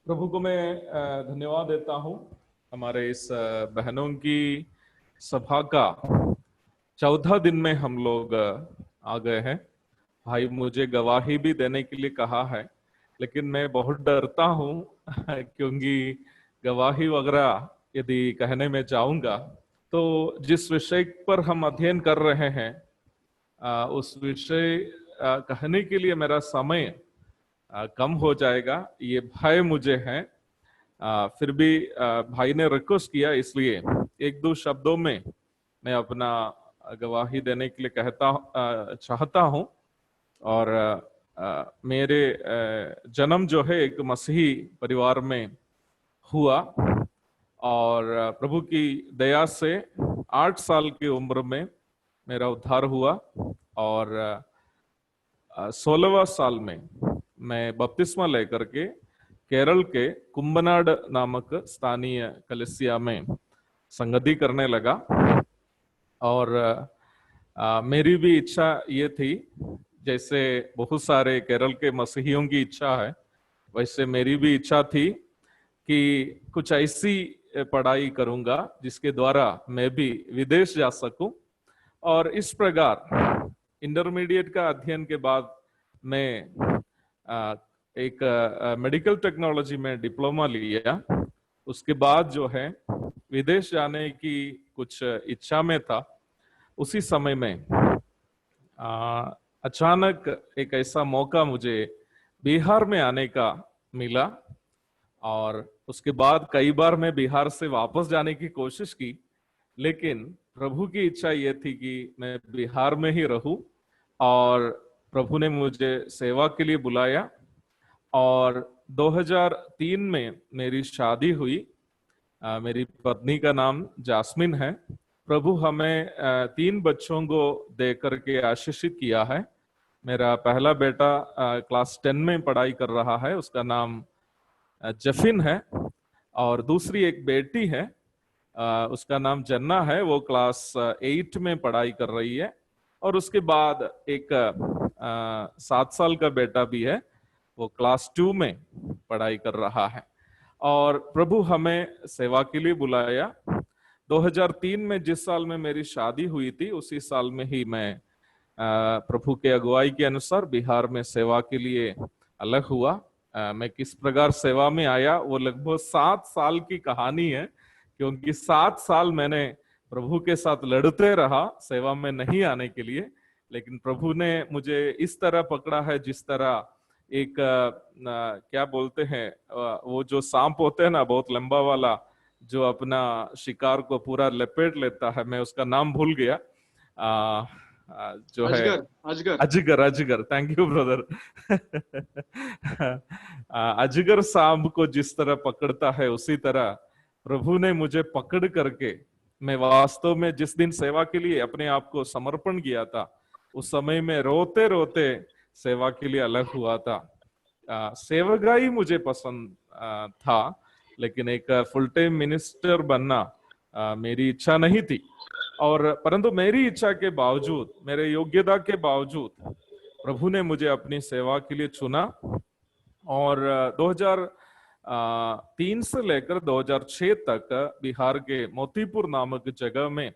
प्रभु को मैं धन्यवाद देता हूँ। हमारे इस बहनों की सभा का 14 दिन में हम लोग आ गए हैं। भाई मुझे गवाही भी देने के लिए कहा है, लेकिन मैं बहुत डरता हूँ क्योंकि गवाही वगैरह यदि कहने में जाऊंगा तो जिस विषय पर हम अध्ययन कर रहे हैं उस विषय कहने के लिए मेरा समय कम हो जाएगा, ये भय मुझे है। फिर भी भाई ने रिक्वेस्ट किया, इसलिए एक दो शब्दों में मैं अपना गवाही देने के लिए चाहता हूं। और मेरे जन्म जो है एक मसीही परिवार में हुआ और प्रभु की दया से 8 साल की उम्र में मेरा उद्धार हुआ और 16वां साल में मैं बपतिस्मा लेकर के केरल के कुंभनाड नामक स्थानीय कलीसिया में संगति करने लगा। और मेरी भी इच्छा ये थी, जैसे बहुत सारे केरल के मसीहियों की इच्छा है, वैसे मेरी भी इच्छा थी कि कुछ ऐसी पढ़ाई करूंगा जिसके द्वारा मैं भी विदेश जा सकूं। और इस प्रकार इंटरमीडिएट का अध्ययन के बाद मैं एक मेडिकल टेक्नोलॉजी में डिप्लोमा लिया। उसके बाद जो है विदेश जाने की कुछ इच्छा में था। उसी समय में अचानक एक ऐसा मौका मुझे बिहार में आने का मिला और उसके बाद कई बार मैं बिहार से वापस जाने की कोशिश की, लेकिन प्रभु की इच्छा ये थी कि मैं बिहार में ही रहूं। और प्रभु ने मुझे सेवा के लिए बुलाया और 2003 में मेरी शादी हुई। मेरी पत्नी का नाम जास्मिन है। प्रभु हमें 3 बच्चों को दे करके आशीषित किया है। मेरा पहला बेटा क्लास 10 में पढ़ाई कर रहा है, उसका नाम जफिन है। और दूसरी एक बेटी है, उसका नाम जन्ना है, वो क्लास 8 में पढ़ाई कर रही है। और उसके बाद एक 7 साल का बेटा भी है, वो क्लास 2 में पढ़ाई कर रहा है। और प्रभु हमें सेवा के लिए बुलाया। 2003 में जिस साल में मेरी शादी हुई थी, उसी साल में ही मैं प्रभु के अगुवाई के अनुसार बिहार में सेवा के लिए अलग हुआ। मैं किस प्रकार सेवा में आया वो लगभग 7 साल की कहानी है, क्योंकि 7 साल मैंने प्रभु के साथ लड़ते रहा सेवा में नहीं आने के लिए। लेकिन प्रभु ने मुझे इस तरह पकड़ा है जिस तरह एक क्या बोलते हैं, वो जो सांप होते हैं ना, बहुत लंबा वाला, जो अपना शिकार को पूरा लपेट लेता है। मैं उसका नाम भूल गया, जो है अजगर। अजगर, थैंक यू ब्रदर। अजगर सांप को जिस तरह पकड़ता है, उसी तरह प्रभु ने मुझे पकड़ करके, मैं वास्तव में जिस दिन सेवा के लिए अपने आप को समर्पण किया था, उस समय में रोते रोते सेवा के लिए अलग हुआ था। सेवकाई मुझे पसंद था, लेकिन एक फुल टाइम मिनिस्टर बनना मेरी इच्छा नहीं थी। और परंतु मेरी इच्छा के बावजूद, मेरे योग्यता के बावजूद प्रभु ने मुझे अपनी सेवा के लिए चुना। और 2003 से लेकर 2006 तक बिहार के मोतीपुर नामक जगह में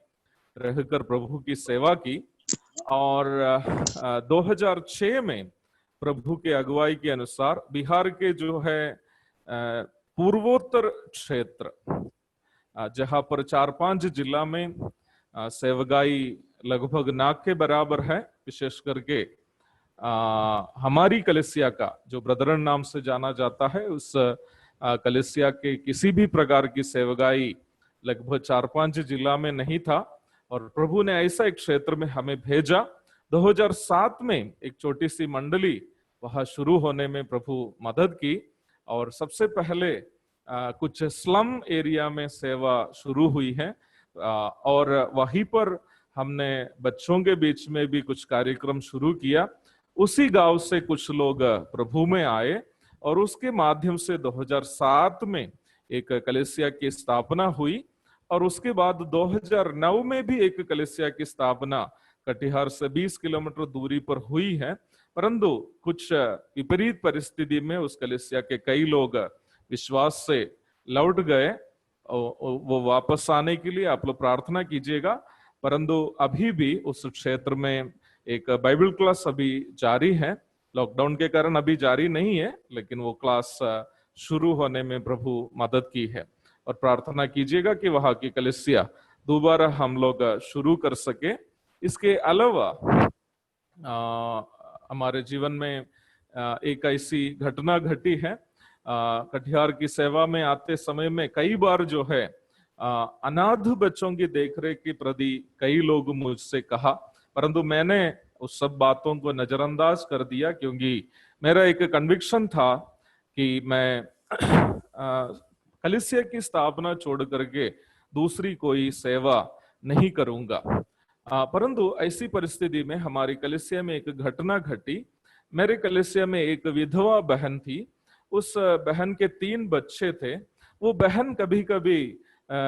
रहकर प्रभु की सेवा की। और 2006 में प्रभु के अगुवाई के अनुसार बिहार के जो है पूर्वोत्तर क्षेत्र, जहां पर 4-5 जिला में सेवगाई लगभग नाक के बराबर है, विशेष करके हमारी कलीसिया का जो ब्रदरन नाम से जाना जाता है, उस कलीसिया के किसी भी प्रकार की सेवगाई लगभग 4-5 जिला में नहीं था। और प्रभु ने ऐसा एक क्षेत्र में हमें भेजा। 2007 में एक छोटी सी मंडली वहां शुरू होने में प्रभु मदद की। और सबसे पहले कुछ स्लम एरिया में सेवा शुरू हुई है, और वहीं पर हमने बच्चों के बीच में भी कुछ कार्यक्रम शुरू किया। उसी गांव से कुछ लोग प्रभु में आए और उसके माध्यम से 2007 में एक कलीसिया की स्थापना हुई। और उसके बाद 2009 में भी एक कलीसिया की स्थापना कटिहार से 20 किलोमीटर दूरी पर हुई है। परंतु कुछ विपरीत परिस्थिति में उस कलीसिया के कई लोग विश्वास से लौट गए, वो वापस आने के लिए आप लोग प्रार्थना कीजिएगा। परंतु अभी भी उस क्षेत्र में एक बाइबल क्लास अभी जारी है, लॉकडाउन के कारण अभी जारी नहीं है, लेकिन वो क्लास शुरू होने में प्रभु मदद की है। और प्रार्थना कीजिएगा कि वहां की कलीसिया दोबारा हम लोग शुरू कर सके। इसके अलावा हमारे जीवन में एक ऐसी घटना घटी है, कटिहार की सेवा में आते समय में कई बार जो है अनाथ बच्चों की देखरेख के प्रति कई लोग मुझसे कहा, परंतु मैंने उस सब बातों को नजरअंदाज कर दिया, क्योंकि मेरा एक कन्विक्शन था कि मैं कलीसिया की स्थापना छोड़ करके दूसरी कोई सेवा नहीं करूंगा। परंतु ऐसी परिस्थिति में हमारी कलीसिया में एक घटना घटी। मेरे कलीसिया में एक विधवा बहन थी, उस बहन के 3 बच्चे थे। वो बहन कभी कभी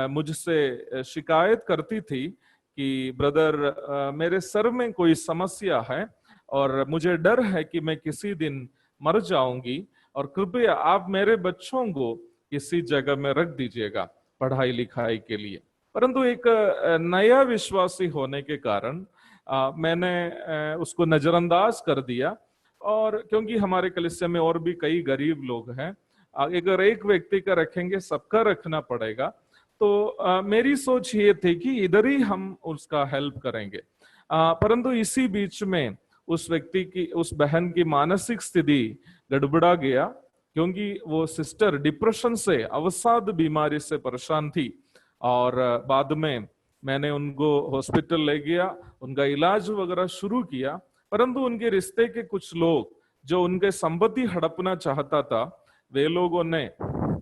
मुझसे शिकायत करती थी कि ब्रदर, मेरे सर में कोई समस्या है और मुझे डर है कि मैं किसी दिन मर जाऊंगी, और कृपया आप मेरे बच्चों को किसी जगह में रख दीजिएगा पढ़ाई लिखाई के लिए। परंतु एक नया विश्वासी होने के कारण मैंने उसको नजरअंदाज कर दिया, और क्योंकि हमारे कलीसिया में और भी कई गरीब लोग हैं, अगर एक व्यक्ति का रखेंगे सबका रखना पड़ेगा, तो मेरी सोच ये थी कि इधर ही हम उसका हेल्प करेंगे। परंतु इसी बीच में उस व्यक्ति की, उस बहन की मानसिक स्थिति गड़बड़ा गया, क्योंकि वो सिस्टर डिप्रेशन से, अवसाद बीमारी से परेशान थी। और बाद में मैंने उनको हॉस्पिटल ले गया, उनका इलाज वगैरह शुरू किया, परंतु उनके रिश्ते के कुछ लोग जो उनके संपत्ति हड़पना चाहता था, वे लोगों ने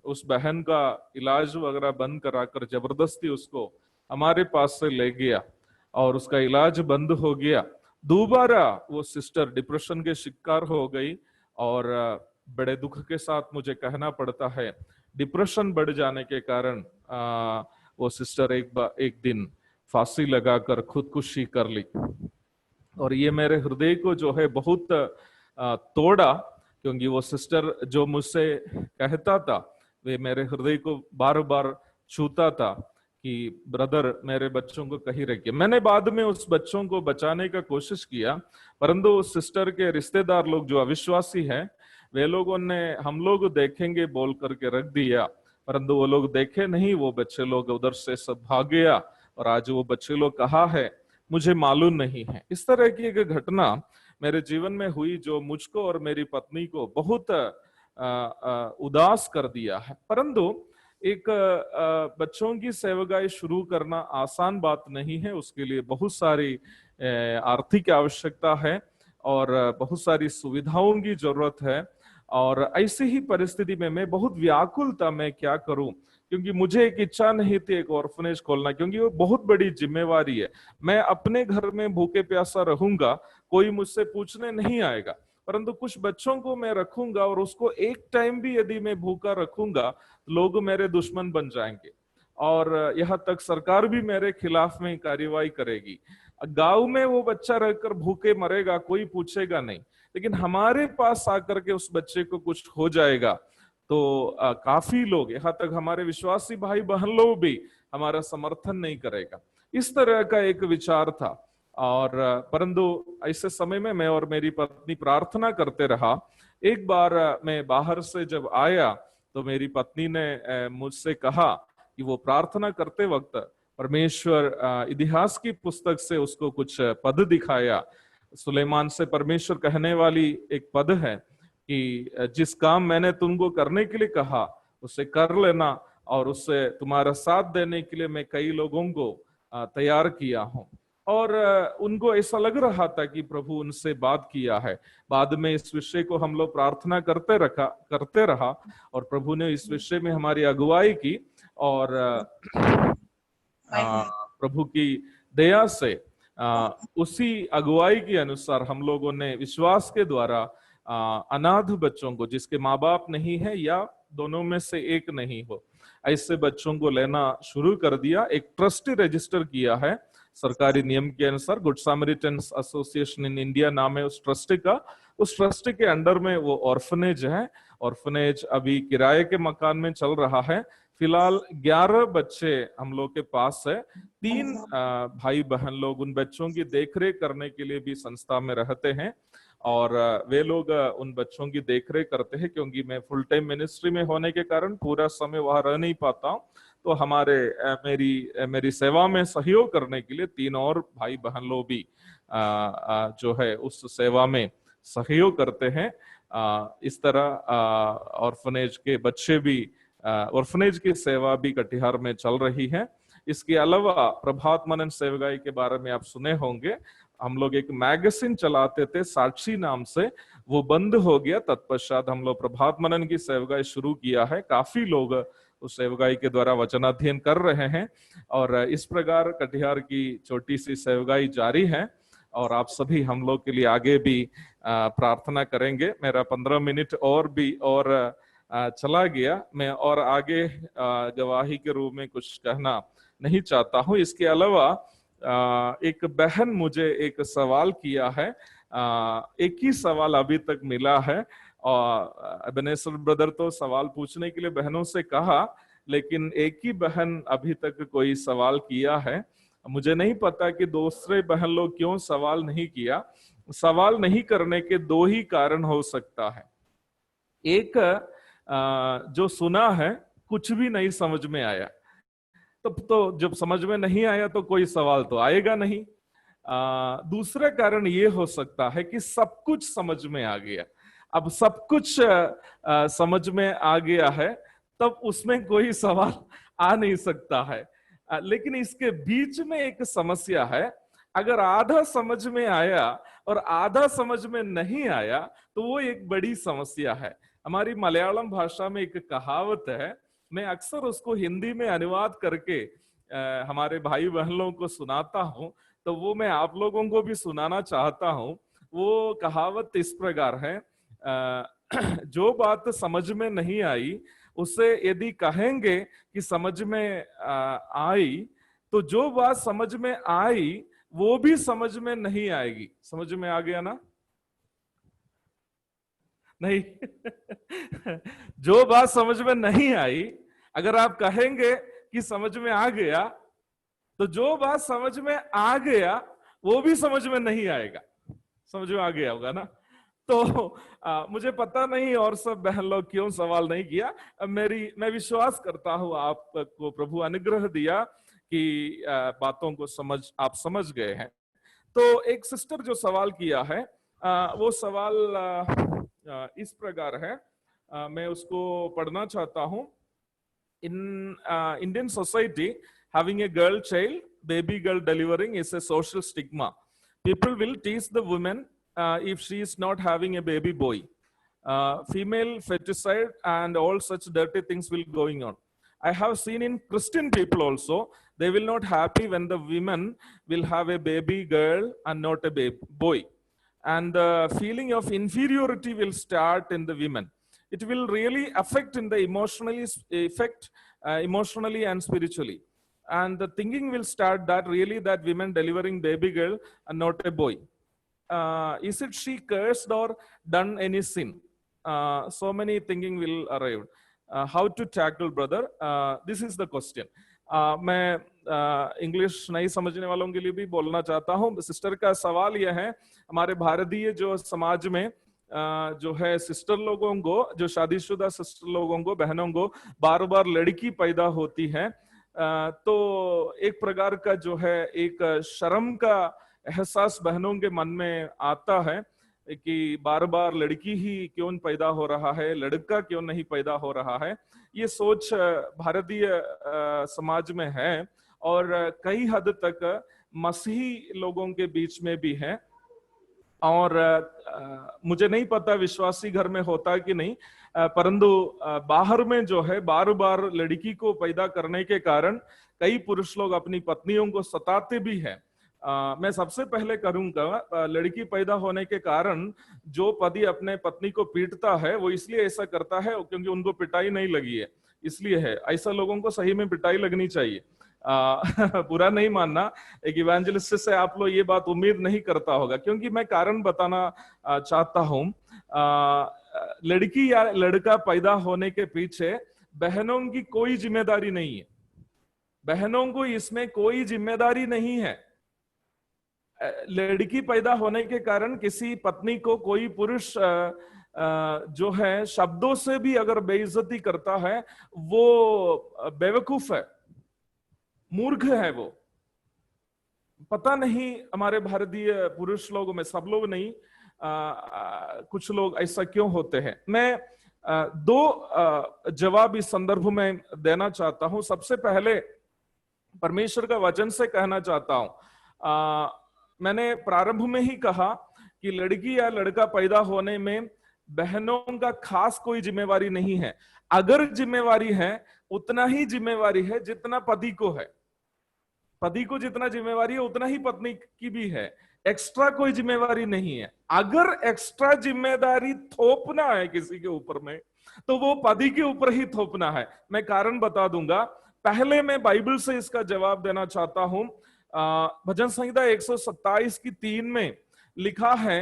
उस बहन का इलाज वगैरह बंद कराकर जबरदस्ती उसको हमारे पास से ले गया, और उसका इलाज बंद हो गया। दोबारा वो सिस्टर डिप्रेशन के शिकार हो गई, और बड़े दुख के साथ मुझे कहना पड़ता है, डिप्रेशन बढ़ जाने के कारण वो सिस्टर एक दिन फांसी लगाकर खुदकुशी कर ली। और ये मेरे हृदय को जो है बहुत तोड़ा, क्योंकि वो सिस्टर जो मुझसे कहता था वे मेरे हृदय को बार बार छूता था कि ब्रदर, मेरे बच्चों को कहीं रखिए। मैंने बाद में उस बच्चों को बचाने का कोशिश किया, परंतु उस सिस्टर के रिश्तेदार लोग जो अविश्वासी हैं, वे लोगों ने हम लोग देखेंगे बोल करके रख दिया, परंतु वो लोग देखे नहीं, वो बच्चे लोग उधर से सब भाग गया, और आज वो बच्चे लोग कहाँ है मुझे मालूम नहीं है। इस तरह की एक घटना मेरे जीवन में हुई जो मुझको और मेरी पत्नी को बहुत उदास कर दिया है। परंतु एक बच्चों की सेवकाई शुरू करना आसान बात नहीं है, उसके लिए बहुत सारी आर्थिक आवश्यकता है और बहुत सारी सुविधाओं की जरूरत है। और ऐसी ही परिस्थिति में मैं बहुत व्याकुल था, मैं क्या करूं, क्योंकि मुझे एक इच्छा नहीं थी एक ऑर्फनेज खोलना, क्योंकि वो बहुत बड़ी जिम्मेवारी है। मैं अपने घर में भूखे प्यासा रहूंगा, कोई मुझसे पूछने नहीं आएगा, परंतु कुछ बच्चों को मैं रखूंगा और उसको एक टाइम भी यदि मैं भूखा रखूंगा तो लोग मेरे दुश्मन बन जाएंगे, और यहाँ तक सरकार भी मेरे खिलाफ में कार्यवाही करेगी। गांव में वो बच्चा रहकर भूखे मरेगा, कोई पूछेगा नहीं, लेकिन हमारे पास आकर के उस बच्चे को कुछ हो जाएगा तो काफी लोग, यहाँ तक हमारे विश्वासी भाई बहन लोग भी हमारा समर्थन नहीं करेगा। इस तरह का एक विचार था। और परंतु ऐसे समय में मैं और मेरी पत्नी प्रार्थना करते रहा। एक बार मैं बाहर से जब आया तो मेरी पत्नी ने मुझसे कहा कि वो प्रार्थना करते वक्त परमेश्वर इतिहास की पुस्तक से उसको कुछ पद दिखाया। सुलेमान से परमेश्वर कहने वाली एक पद है कि जिस काम मैंने तुमको करने के लिए कहा उसे कर लेना, और उससे तुम्हारा साथ देने के लिए मैं कई लोगों को तैयार किया हूं। और उनको ऐसा लग रहा था कि प्रभु उनसे बात किया है। बाद में इस विषय को हम लोग प्रार्थना करते रहा, और प्रभु ने इस विषय में हमारी अगुवाई की, और प्रभु की दया से उसी अगुवाई के अनुसार हम लोगों ने विश्वास के द्वारा अनाथ बच्चों को, जिसके माँ बाप नहीं है या दोनों में से एक नहीं हो, ऐसे बच्चों को लेना शुरू कर दिया। एक ट्रस्ट रजिस्टर किया है, सरकारी नियम के अनुसार गुड सामरिटन्स एसोसिएशन इन इंडिया नाम है उस ट्रस्ट का। उस ट्रस्ट के अंडर में वो ऑर्फनेज है। ऑर्फनेज अभी किराए के मकान में चल रहा है। फिलहाल 11 बच्चे हम लोग के पास है। 3 भाई बहन लोग उन बच्चों की देखरेख करने के लिए भी संस्था में रहते हैं और वे लोग उन बच्चों की देखरेख करते हैं, क्योंकि मैं फुल टाइम मिनिस्ट्री में होने के कारण पूरा समय वहां रह नहीं पाता हूँ। तो हमारे मेरी सेवा में सहयोग करने के लिए 3 और भाई बहन लोग भी जो है उस सेवा में सहयोग करते हैं। इस तरह ऑर्फनेज के बच्चे भी, ऑर्फनेज की सेवा भी कटिहार में चल रही है। इसके अलावा प्रभात मनन सेवगाई के बारे में आप सुने होंगे। हम लोग एक मैगजीन चलाते थे साक्षी नाम से, वो बंद हो गया। तत्पश्चात हम लोग प्रभात मनन की सेवगाई शुरू किया है। काफी लोग उस सेवगाई के द्वारा वचनाध्ययन कर रहे हैं और इस प्रकार कटिहार की छोटी सी सेवगाई जारी है और आप सभी हम लोग के लिए आगे भी प्रार्थना करेंगे। मेरा 15 मिनट और भी और चला गया, मैं और आगे गवाही के रूप में कुछ कहना नहीं चाहता हूं। इसके अलावा एक बहन मुझे एक सवाल किया है, एक ही सवाल अभी तक मिला है और एबेनेजर ब्रदर तो सवाल पूछने के लिए बहनों से कहा, लेकिन एक ही बहन अभी तक कोई सवाल किया है। मुझे नहीं पता कि दूसरे बहन लोग क्यों सवाल नहीं किया। सवाल नहीं करने के 2 ही कारण हो सकता है। एक, जो सुना है कुछ भी नहीं समझ में आया, तो जब समझ में नहीं आया तो कोई सवाल तो आएगा नहीं। दूसरा कारण ये हो सकता है कि सब कुछ समझ में आ गया। अब सब कुछ समझ में आ गया है, तब उसमें कोई सवाल आ नहीं सकता है। लेकिन इसके बीच में एक समस्या है। अगर आधा समझ में आया और आधा समझ में नहीं आया तो वो एक बड़ी समस्या है। हमारी मलयालम भाषा में एक कहावत है, मैं अक्सर उसको हिंदी में अनुवाद करके हमारे भाई बहनों को सुनाता हूं, तो वो मैं आप लोगों को भी सुनाना चाहता हूं। वो कहावत इस प्रकार है, जो बात समझ में नहीं आई उसे यदि कहेंगे कि समझ में आई, तो जो बात समझ में आई वो भी समझ में नहीं आएगी। समझ में आ गया ना? नहीं जो बात समझ में नहीं आई, अगर आप कहेंगे कि समझ में आ गया, तो जो बात समझ में आ गया वो भी समझ में नहीं आएगा। समझ में आ गया होगा ना? तो मुझे पता नहीं और सब बहन लोग क्यों सवाल नहीं किया। मैं विश्वास करता हूं आपको प्रभु अनुग्रह दिया कि बातों को आप समझ गए हैं। तो एक सिस्टर जो सवाल किया है, वो सवाल इस प्रकार है, मैं उसको पढ़ना चाहता हूं। In Indian society, having a girl child, baby girl delivering is a social stigma. People will tease the woman if she is not having a baby boy. Female feticide and all such dirty things will going on. I have seen in Christian people also, they will not happy when the women will have a baby girl and not a baby boy. And the feeling of inferiority will start in the women. It will really affect in the emotionally and spiritually. And the thinking will start that really that women delivering baby girl and not a boy. Is it she cursed or done any sin? So many thinking will arrive. How to tackle, brother? This is the question. मैं English नहीं समझने वालों के लिए भी बोलना चाहता हूँ। सिस्टर का सवाल यह है, हमारे भारतीय जो समाज में जो है सिस्टर लोगों को, जो शादीशुदा सिस्टर लोगों को, बहनों को बार बार लड़की पैदा होती है, तो एक प्रकार का जो है एक शर्म का एहसास बहनों के मन में आता है कि बार बार लड़की ही क्यों पैदा हो रहा है, लड़का क्यों नहीं पैदा हो रहा है। ये सोच भारतीय समाज में है और कई हद तक मसीही लोगों के बीच में भी है। और मुझे नहीं पता विश्वासी घर में होता कि नहीं, परंतु बाहर में जो है बार बार लड़की को पैदा करने के कारण कई पुरुष लोग अपनी पत्नियों को सताते भी हैं। मैं सबसे पहले करूंगा, लड़की पैदा होने के कारण जो पति अपने पत्नी को पीटता है वो इसलिए ऐसा करता है क्योंकि उनको पिटाई नहीं लगी है, इसलिए है। ऐसा लोगों को सही में पिटाई लगनी चाहिए। बुरा नहीं मानना, एक इवेंजलिस्ट से आप लोग ये बात उम्मीद नहीं करता होगा, क्योंकि मैं कारण बताना चाहता हूं। लड़की या लड़का पैदा होने के पीछे बहनों की कोई जिम्मेदारी नहीं है। बहनों को इसमें कोई जिम्मेदारी नहीं है। लड़की पैदा होने के कारण किसी पत्नी को कोई पुरुष जो है शब्दों से भी अगर बेइज्जती करता है, वो बेवकूफ है, मूर्ख है। वो पता नहीं हमारे भारतीय पुरुष लोगों में, सब लोग नहीं, कुछ लोग ऐसा क्यों होते हैं। मैं दो जवाब इस संदर्भ में देना चाहता हूं। सबसे पहले परमेश्वर का वचन से कहना चाहता हूं। मैंने प्रारंभ में ही कहा कि लड़की या लड़का पैदा होने में बहनों का खास कोई जिम्मेवारी नहीं है। अगर जिम्मेवारी है, उतना ही जिम्मेवारी है जितना पति को है। पति को जितना जिम्मेवारी है उतना ही पत्नी की भी है। एक्स्ट्रा कोई जिम्मेवारी नहीं है। अगर एक्स्ट्रा जिम्मेदारी थोपना है किसी के ऊपर में, तो वो पति के ऊपर ही थोपना है। मैं कारण बता दूंगा। पहले मैं बाइबल से इसका जवाब देना चाहता हूं। भजन संहिता 127 की 3 में लिखा है,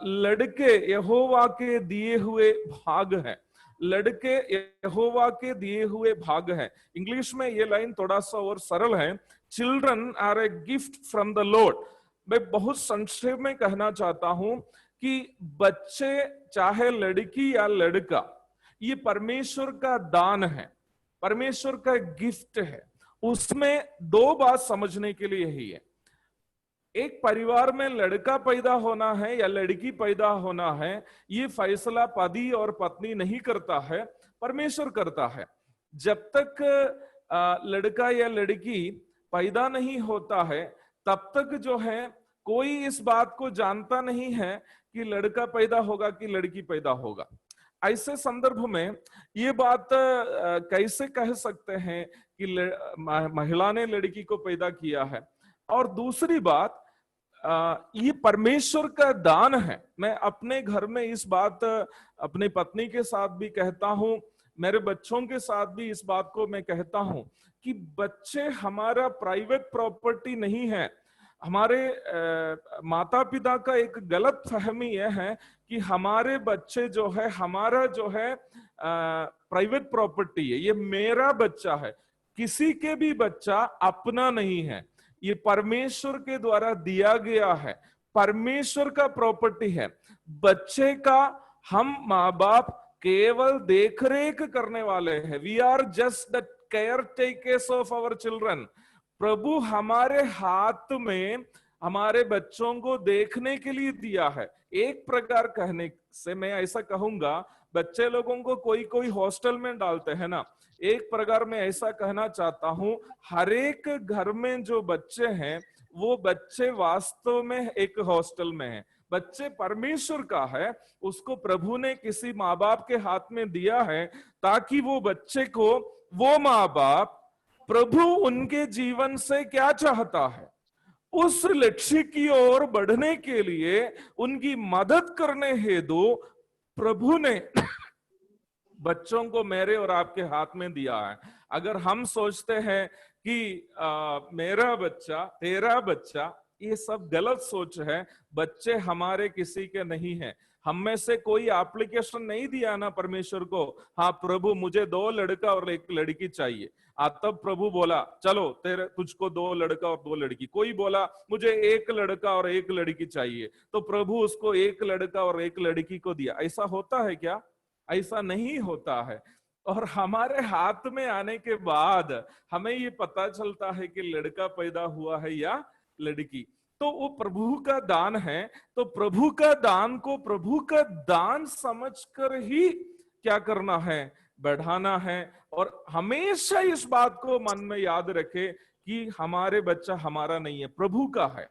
लड़के यहोवा के दिए हुए भाग हैं। लड़के यहोवा के दिए हुए भाग हैं। इंग्लिश में ये लाइन थोड़ा सा और सरल है, children are a gift from the Lord. मैं बहुत संक्षेप में कहना चाहता हूं कि बच्चे, चाहे लड़की या लड़का, ये परमेश्वर का दान है, परमेश्वर का गिफ्ट है। उसमें दो बात समझने के लिए ही है। एक परिवार में लड़का पैदा होना है या लड़की पैदा होना है, ये फैसला पति और पत्नी नहीं करता है, परमेश्वर करता है। जब तक लड़का या लड़की पैदा नहीं होता है, तब तक जो है कोई इस बात को जानता नहीं है कि लड़का पैदा होगा कि लड़की पैदा होगा। ऐसे संदर्भ में ये बात कैसे कह सकते हैं कि महिला ने लड़की को पैदा किया है। और दूसरी बात, ये परमेश्वर का दान है। मैं अपने घर में इस बात अपनी पत्नी के साथ भी कहता हूं, मेरे बच्चों के साथ भी इस बात को मैं कहता हूं कि बच्चे हमारा प्राइवेट प्रॉपर्टी नहीं है। हमारे माता पिता का एक गलत फहमी यह है कि हमारे बच्चे जो है, हमारा जो है प्राइवेट प्रॉपर्टी है, ये मेरा बच्चा है। किसी के भी बच्चा अपना नहीं है, ये परमेश्वर के द्वारा दिया गया है, परमेश्वर का प्रॉपर्टी है। बच्चे का हम माँ बाप केवल देखरेख करने वाले हैं। We are just the caretakers of our children. प्रभु हमारे हाथ में हमारे बच्चों को देखने के लिए दिया है। एक प्रकार कहने से मैं ऐसा कहूंगा, बच्चे लोगों को कोई कोई हॉस्टल में डालते हैं ना, एक प्रकार मैं ऐसा कहना चाहता हूं, हर एक घर में जो बच्चे हैं वो बच्चे वास्तव में एक हॉस्टल में हैं। बच्चे परमेश्वर का है, उसको प्रभु ने किसी माँ बाप के हाथ में दिया है ताकि वो बच्चे को, वो माँ बाप, प्रभु उनके जीवन से क्या चाहता है उस लक्ष्य की ओर बढ़ने के लिए उनकी मदद करने हेतु प्रभु ने बच्चों को मेरे और आपके हाथ में दिया है। अगर हम सोचते हैं कि मेरा बच्चा, तेरा बच्चा, ये सब गलत सोच है। बच्चे हमारे किसी के नहीं हैं। हम में से कोई एप्लीकेशन नहीं दिया ना परमेश्वर को, हाँ प्रभु मुझे 2 लड़का और 1 लड़की चाहिए, तब प्रभु बोला चलो तुझको 2 लड़का और 2 लड़की। कोई बोला मुझे 1 लड़का और 1 लड़की चाहिए, तो प्रभु उसको 1 लड़का और 1 लड़की को दिया। ऐसा होता है क्या? ऐसा नहीं होता है। और हमारे हाथ में आने के बाद हमें ये पता चलता है कि लड़का पैदा हुआ है या लड़की, तो वो प्रभु का दान है। तो प्रभु का दान को प्रभु का दान समझकर ही क्या करना है, बढ़ाना है। और हमेशा इस बात को मन में याद रखे कि हमारे बच्चा हमारा नहीं है, प्रभु का है।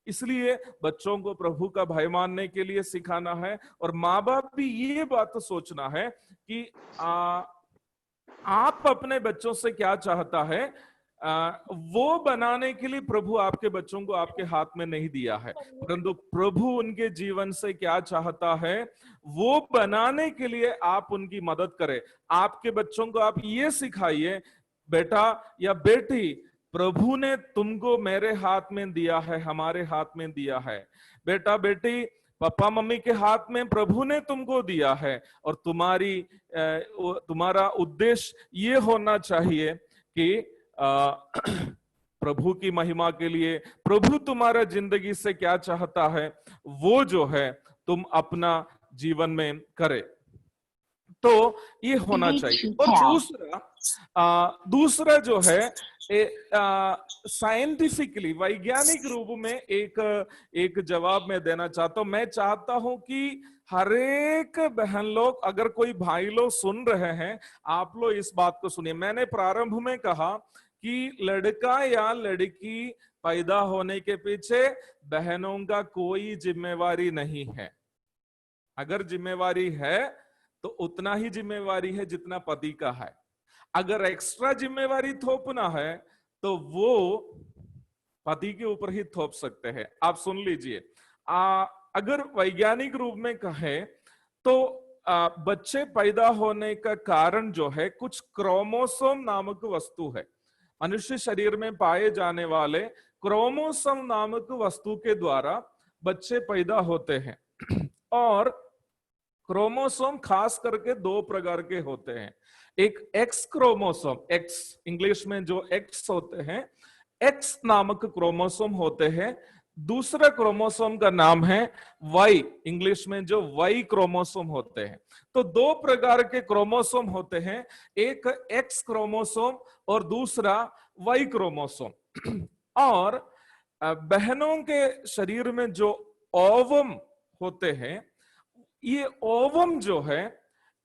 इसलिए बच्चों को प्रभु का भय मानने के लिए सिखाना है। और माँ बाप भी ये बात सोचना है कि आप अपने बच्चों से क्या चाहता है, वो बनाने के लिए प्रभु आपके बच्चों को आपके हाथ में नहीं दिया है, परंतु प्रभु उनके जीवन से क्या चाहता है वो बनाने के लिए आप उनकी मदद करें। आपके बच्चों को आप ये सिखाइए, बेटा या बेटी, प्रभु ने तुमको मेरे हाथ में दिया है, हमारे हाथ में दिया है। बेटा बेटी, पापा मम्मी के हाथ में प्रभु ने तुमको दिया है, और तुम्हारा उद्देश्य ये होना चाहिए कि प्रभु की महिमा के लिए प्रभु तुम्हारा जिंदगी से क्या चाहता है वो जो है तुम अपना जीवन में करे। तो ये होना चाहिए। और दूसरा जो है साइंटिफिकली, वैज्ञानिक रूप में एक जवाब मैं देना चाहता हूं। मैं चाहता हूं कि हर एक बहन लोग, अगर कोई भाई लोग सुन रहे हैं, आप लोग इस बात को सुनिए। मैंने प्रारंभ में कहा कि लड़का या लड़की पैदा होने के पीछे बहनों का कोई जिम्मेवारी नहीं है। अगर जिम्मेवारी है तो उतना ही जिम्मेवारी है जितना पति का है। अगर एक्स्ट्रा जिम्मेवारी थोपना है तो वो पति के ऊपर ही थोप सकते हैं। आप सुन लीजिए, अगर वैज्ञानिक रूप में कहें तो बच्चे पैदा होने का कारण जो है कुछ क्रोमोसोम नामक वस्तु है। मनुष्य शरीर में पाए जाने वाले क्रोमोसोम नामक वस्तु के द्वारा बच्चे पैदा होते हैं। और क्रोमोसोम खास करके दो प्रकार के होते हैं। एक एक्स क्रोमोसोम, एक्स इंग्लिश में जो एक्स होते हैं, एक्स नामक क्रोमोसोम होते हैं। दूसरा क्रोमोसोम का नाम है वाई, इंग्लिश में जो वाई क्रोमोसोम होते हैं। तो दो प्रकार के क्रोमोसोम होते हैं, एक एक्स क्रोमोसोम और दूसरा वाई क्रोमोसोम। और बहनों के शरीर में जो ओवम होते हैं, ये ओवम जो है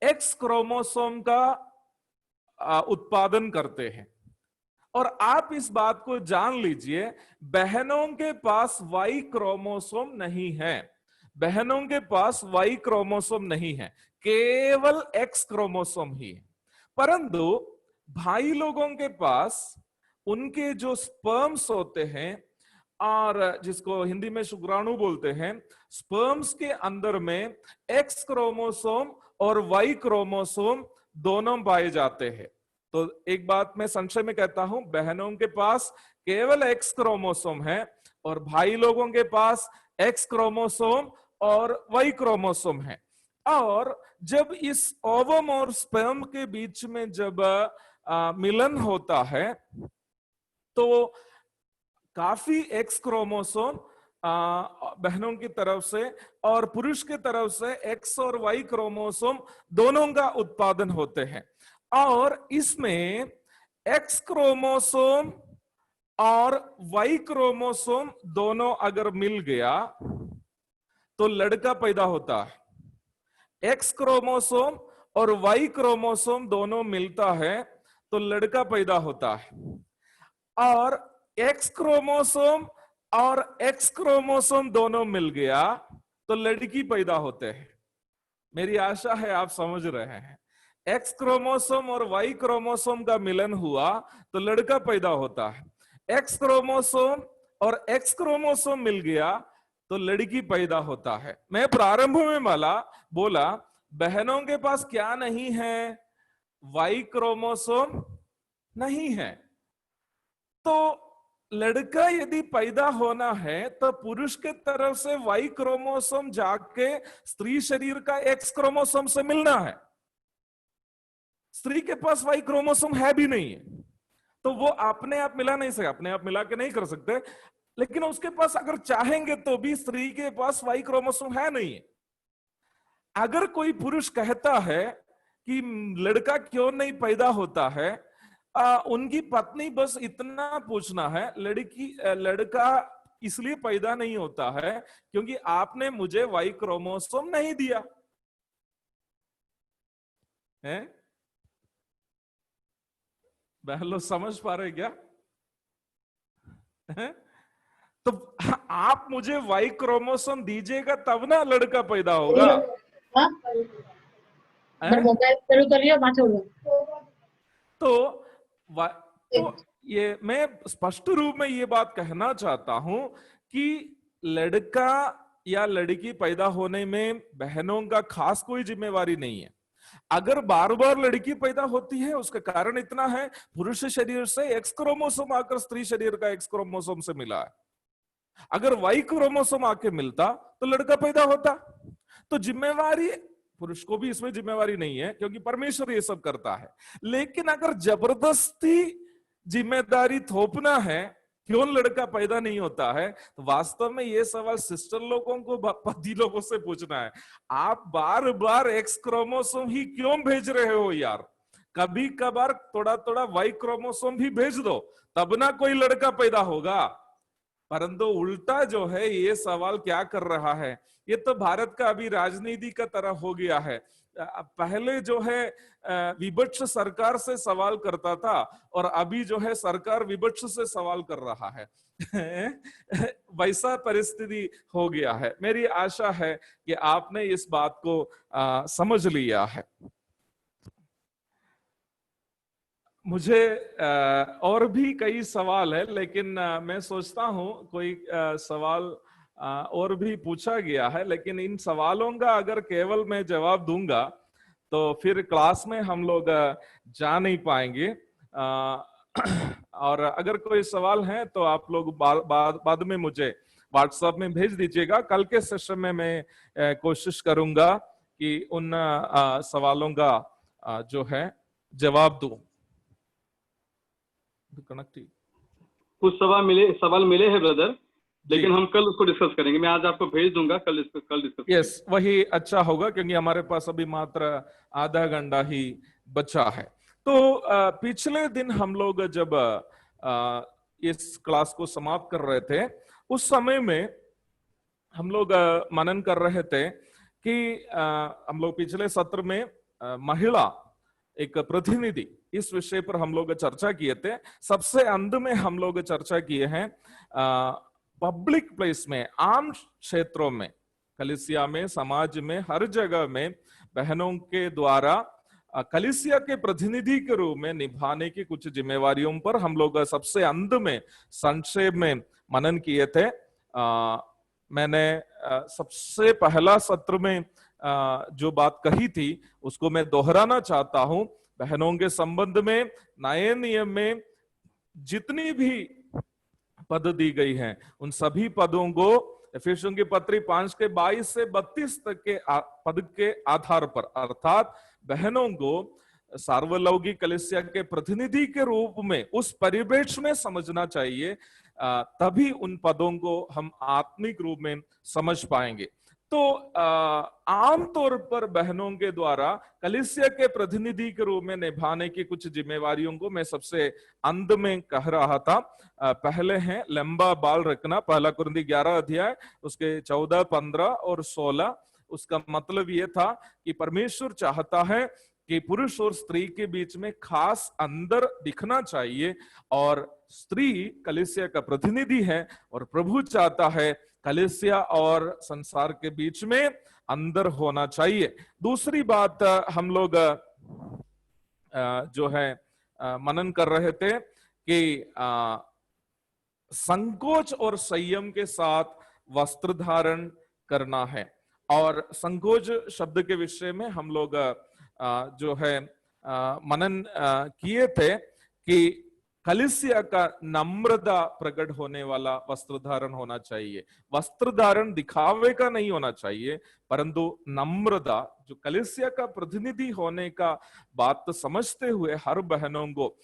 एक्स क्रोमोसोम का उत्पादन करते हैं। और आप इस बात को जान लीजिए, बहनों के पास वाई क्रोमोसोम नहीं है। बहनों के पास वाई क्रोमोसोम नहीं है, केवल एक्स क्रोमोसोम ही है। परंतु भाई लोगों के पास उनके जो स्पर्म्स होते हैं, और जिसको हिंदी में शुक्राणु बोलते हैं, स्पर्म्स के अंदर में एक्स क्रोमोसोम और वाई क्रोमोसोम दोनों पाए जाते हैं। तो एक बात मैं संक्षेप में कहता हूं, बहनों के पास केवल एक्स क्रोमोसोम है और भाई लोगों के पास एक्स क्रोमोसोम और वाई क्रोमोसोम है। और जब इस ओवम और स्पर्म के बीच में जब मिलन होता है तो काफी एक्स क्रोमोसोम बहनों की तरफ से और पुरुष की तरफ से एक्स और वाई क्रोमोसोम दोनों का उत्पादन होते हैं। और इसमें एक्स क्रोमोसोम और वाई क्रोमोसोम दोनों अगर मिल गया तो लड़का पैदा होता है। एक्स क्रोमोसोम और वाई क्रोमोसोम दोनों मिलता है तो लड़का पैदा होता है। और एक्स क्रोमोसोम और एक्स क्रोमोसोम दोनों मिल गया तो लड़की पैदा होते हैं। मेरी आशा है आप समझ रहे हैं। एक्स क्रोमोसोम और वाई क्रोमोसोम का मिलन हुआ तो लड़का पैदा होता है। एक्स क्रोमोसोम और एक्स क्रोमोसोम मिल गया तो लड़की पैदा होता है। मैं प्रारंभ में बोला बहनों के पास क्या नहीं है? वाई क्रोमोसोम नहीं है। तो लड़का यदि पैदा होना है तो पुरुष के तरफ से वाई क्रोमोसोम जाके स्त्री शरीर का एक्स क्रोमोसोम से मिलना है। स्त्री के पास वाई क्रोमोसोम है भी नहीं है, तो वो अपने आप मिला नहीं सकता, अपने आप मिला के नहीं कर सकते। लेकिन उसके पास अगर चाहेंगे तो भी स्त्री के पास वाई क्रोमोसोम है नहीं है। अगर कोई पुरुष कहता है कि लड़का क्यों नहीं पैदा होता है, उनकी पत्नी बस इतना पूछना है, लड़का इसलिए पैदा नहीं होता है क्योंकि आपने मुझे वाई क्रोमोसोम नहीं दिया है। बहन लोग समझ पा रहे क्या? है? तो आप मुझे वाई क्रोमोसोम दीजिएगा तब ना लड़का पैदा होगा। तो ये मैं स्पष्ट रूप में ये बात कहना चाहता हूं कि लड़का या लड़की पैदा होने में बहनों का खास कोई जिम्मेवारी नहीं है। अगर बार बार लड़की पैदा होती है उसका कारण इतना है, पुरुष शरीर से एक्स क्रोमोसोम आकर स्त्री शरीर का एक्स क्रोमोसोम से मिला है। अगर वाई क्रोमोसोम आके मिलता तो लड़का पैदा होता। तो जिम्मेवारी पुरुष को भी इसमें जिम्मेवारी नहीं है, क्योंकि परमेश्वर ये सब करता है। लेकिन अगर जबरदस्ती जिम्मेदारी थोपना है, क्यों लड़का पैदा नहीं होता है, तो वास्तव में ये सवाल सिस्टर लोगों को, पति लोगों से पूछना है। आप बार बार एक्स क्रोमोसोम ही क्यों भेज रहे हो यार? कभी कभार थोड़ा थोड़ा वाई क्रोमोसोम भी भेज दो, तब ना कोई लड़का पैदा होगा। परंतु उल्टा जो है ये सवाल क्या कर रहा है, ये तो भारत का अभी राजनीति का तरह हो गया है। पहले जो है विपक्ष सरकार से सवाल करता था, और अभी जो है सरकार विपक्ष से सवाल कर रहा है। वैसा परिस्थिति हो गया है। मेरी आशा है कि आपने इस बात को समझ लिया है। मुझे और भी कई सवाल है, लेकिन मैं सोचता हूं कोई सवाल और भी पूछा गया है, लेकिन इन सवालों का अगर केवल मैं जवाब दूंगा तो फिर क्लास में हम लोग जा नहीं पाएंगे। और अगर कोई सवाल है तो आप लोग बाद में मुझे व्हाट्सएप में भेज दीजिएगा। कल के सेशन में मैं कोशिश करूंगा कि उन सवालों का जो है जवाब दूं। कुछ सवाल मिले हैं ब्रदर, लेकिन हम कल उसको डिस्कस करेंगे। मैं आज आपको भेज दूंगा, कल डिस्कस यस, वही अच्छा होगा, क्योंकि हमारे पास अभी मात्र आधा घंटा ही बचा है। तो पिछले दिन हम लोग जब इस क्लास को समाप्त कर रहे थे, उस समय में हम लोग मनन कर रहे थे कि हम लोग पिछले सत्र में महिला एक प्रतिनिधि, इस विषय पर हम लोग चर्चा किए थे। सबसे अंत में हम लोग चर्चा किए हैं पब्लिक प्लेस में, आम क्षेत्रों में, कलीसिया में, समाज में, हर जगह में बहनों के द्वारा कलीसिया के प्रतिनिधि के रूप में निभाने की कुछ जिम्मेवारियों पर हम लोग सबसे अंत में संक्षेप में मनन किए थे। मैंने सबसे पहला सत्र में जो बात कही थी उसको मैं दोहराना चाहता हूं। बहनों के संबंध में नए नियम में जितनी भी पद दी गई हैं, उन सभी पदों को एफेसियों की पत्री 5 के 22 से 32 तक के पद के आधार पर, अर्थात बहनों को सार्वलौकिक कलीसिया के प्रतिनिधि के रूप में उस परिवेश में समझना चाहिए, तभी उन पदों को हम आत्मिक रूप में समझ पाएंगे। तो आमतौर पर बहनों के द्वारा कलीसिया के प्रतिनिधि के रूप में निभाने की कुछ जिम्मेवारियों को मैं सबसे अंत में कह रहा था। पहले है लंबा बाल रखना, पहला कुरिन्थी 11 अध्याय उसके 14, 15 और 16। उसका मतलब ये था कि परमेश्वर चाहता है कि पुरुष और स्त्री के बीच में खास अंदर दिखना चाहिए, और स्त्री कलीसिया का प्रतिनिधि है, और प्रभु चाहता है कलीसिया और संसार के बीच में अंदर होना चाहिए। दूसरी बात हम लोग जो है मनन कर रहे थे कि संकोच और संयम के साथ वस्त्र धारण करना है। और संकोच शब्द के विषय में हम लोग जो है मनन किए थे कि कलीसिया का नम्रता प्रकट होने वाला वस्त्र धारण होना चाहिए। वस्त्र धारण दिखावे का नहीं होना चाहिए, परंतु नम्रता, जो कलीसिया का प्रतिनिधि होने का बात समझते हुए हर बहनों को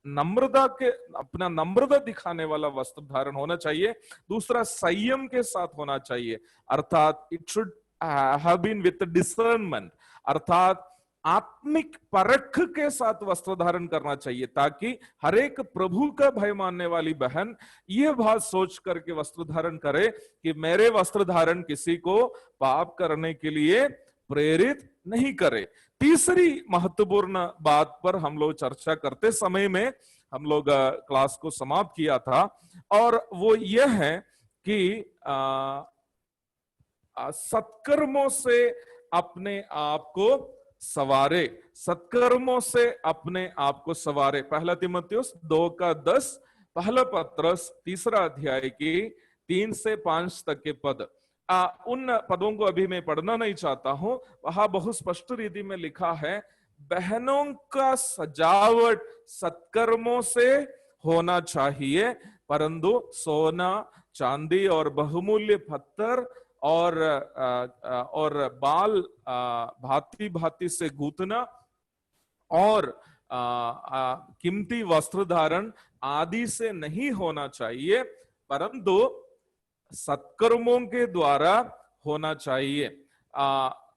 नम्रता के, अपना नम्रता दिखाने वाला वस्त्र धारण होना चाहिए। दूसरा संयम के साथ होना चाहिए, अर्थात it should have been with discernment, अर्थात आत्मिक परख के साथ वस्त्र धारण करना चाहिए, ताकि हर एक प्रभु का भय मानने वाली बहन यह बात सोच करके वस्त्र धारण करे कि मेरे वस्त्र धारण किसी को पाप करने के लिए प्रेरित नहीं करे। तीसरी महत्वपूर्ण बात पर हम लोग चर्चा करते समय में हम लोग क्लास को समाप्त किया था, और वो यह है कि सत्कर्मों से अपने आप को सवारे, सत्कर्मों से अपने आप को सवारे। पहला तीमुथियुस 2:10, पहला पत्रस 3 अध्याय की 3 से 5 तक के पद। उन पदों को अभी मैं पढ़ना नहीं चाहता हूं। वहां बहुत स्पष्ट रीति में लिखा है, बहनों का सजावट सत्कर्मों से होना चाहिए, परंतु सोना चांदी और बहुमूल्य पत्थर और बाल भांति भांति से गूंथना और कीमती वस्त्र धारण आदि से नहीं होना चाहिए, परंतु सत्कर्मों के द्वारा होना चाहिए।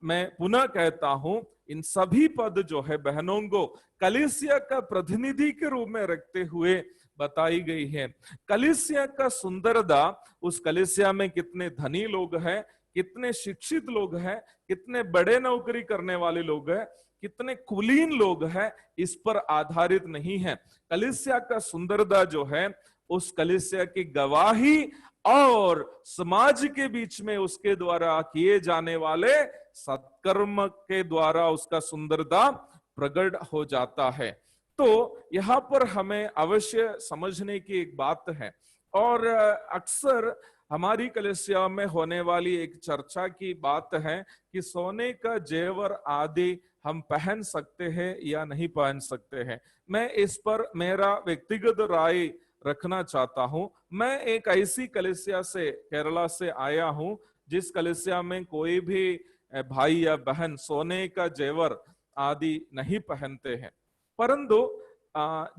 मैं पुनः कहता हूं, इन सभी पद जो है बहनों को कलीसिया का प्रतिनिधि के रूप में रखते हुए बताई गई है। कलीसिया का सुंदरता उस कलीसिया में कितने धनी लोग हैं, कितने शिक्षित लोग हैं, कितने बड़े नौकरी करने वाले लोग हैं, कितने कुलीन लोग हैं, इस पर आधारित नहीं है। कलीसिया का सुंदरता जो है उस कलीसिया की गवाही और समाज के बीच में उसके द्वारा किए जाने वाले सत्कर्म के द्वारा उसका सुंदरता प्रकट हो जाता है। तो यहाँ पर हमें अवश्य समझने की एक बात है, और अक्सर हमारी कलीसिया में होने वाली एक चर्चा की बात है कि सोने का जेवर आदि हम पहन सकते हैं या नहीं पहन सकते हैं। मैं इस पर मेरा व्यक्तिगत राय रखना चाहता हूं। मैं एक ऐसी कलीसिया से, केरला से आया हूं, जिस कलीसिया में कोई भी भाई या बहन सोने का जेवर आदि नहीं पहनते हैं, परंतु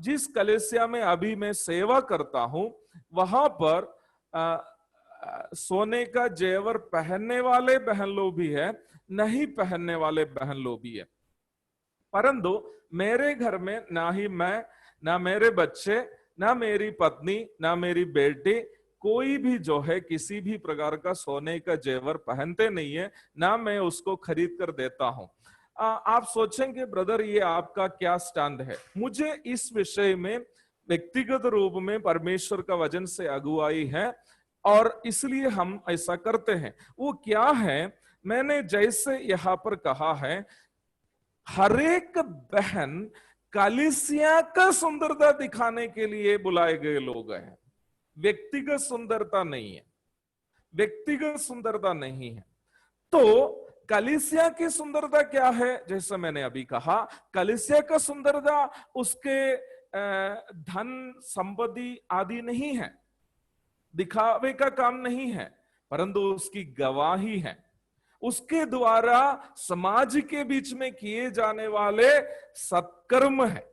जिस कलीसिया में अभी मैं सेवा करता हूं वहां पर सोने का जेवर पहनने वाले बहन लोग भी है, नहीं पहनने वाले बहन लोग भी है। परंतु मेरे घर में ना ही मैं, ना मेरे बच्चे, ना मेरी पत्नी, ना मेरी बेटी, कोई भी जो है किसी भी प्रकार का सोने का जेवर पहनते नहीं है, ना मैं उसको खरीद कर देता हूं। आप सोचेंगे ब्रदर ये आपका क्या स्टैंड है? मुझे इस विषय में व्यक्तिगत रूप में परमेश्वर का वचन से अगुवाई है और इसलिए हम ऐसा करते हैं। वो क्या है, मैंने जैसे यहां पर कहा है, हरेक बहन कलीसिया का सुंदरता दिखाने के लिए बुलाए गए लोग हैं, व्यक्तिगत सुंदरता नहीं है, व्यक्तिगत सुंदरता नहीं है। तो कलीसिया की सुंदरता क्या है? जैसे मैंने अभी कहा, कलीसिया का सुंदरता उसके धन संपत्ति आदि नहीं है, दिखावे का काम नहीं है, परंतु उसकी गवाही है, उसके द्वारा समाज के बीच में किए जाने वाले सत्कर्म है।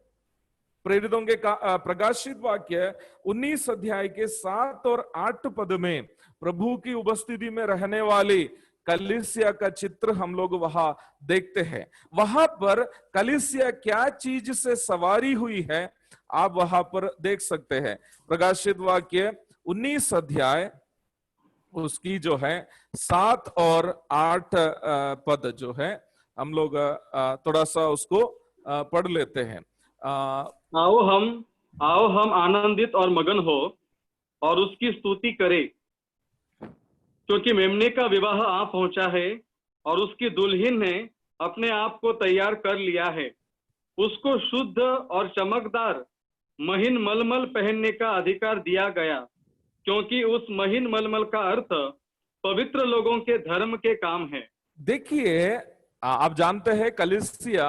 प्रेरितों के प्रकाशित वाक्य 19 अध्याय के 7 और 8 पद में प्रभु की उपस्थिति में रहने वाली कलीसिया का चित्र हम लोग वहां देखते हैं। वहां पर कलीसिया क्या चीज से सवारी हुई है आप वहां पर देख सकते हैं। प्रकाशित वाक्य 19 अध्याय उसकी जो है 7 और 8 पद जो है हम लोग थोड़ा सा उसको पढ़ लेते हैं। आओ हम आनंदित और मगन हो और उसकी स्तुति करें, क्योंकि मेमने का विवाह आ पहुंचा है और उसकी दुल्हन ने अपने आप को तैयार कर लिया है। उसको शुद्ध और चमकदार महीन मलमल पहनने का अधिकार दिया गया, क्योंकि उस महीन मलमल का अर्थ पवित्र लोगों के धर्म के काम है। देखिए, आप जानते हैं कलीसिया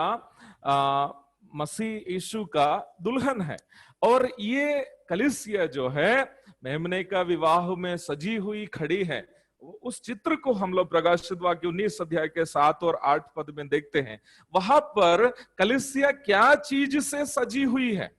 मसीह यीशु का दुल्हन है, और ये कलीसिया जो है मेमने का विवाह में सजी हुई खड़ी है। उस चित्र को हम लोग प्रकाशित वाक्य 19 अध्याय के 7 और 8 पद में देखते हैं। वहां पर कलीसिया क्या चीज से सजी हुई है?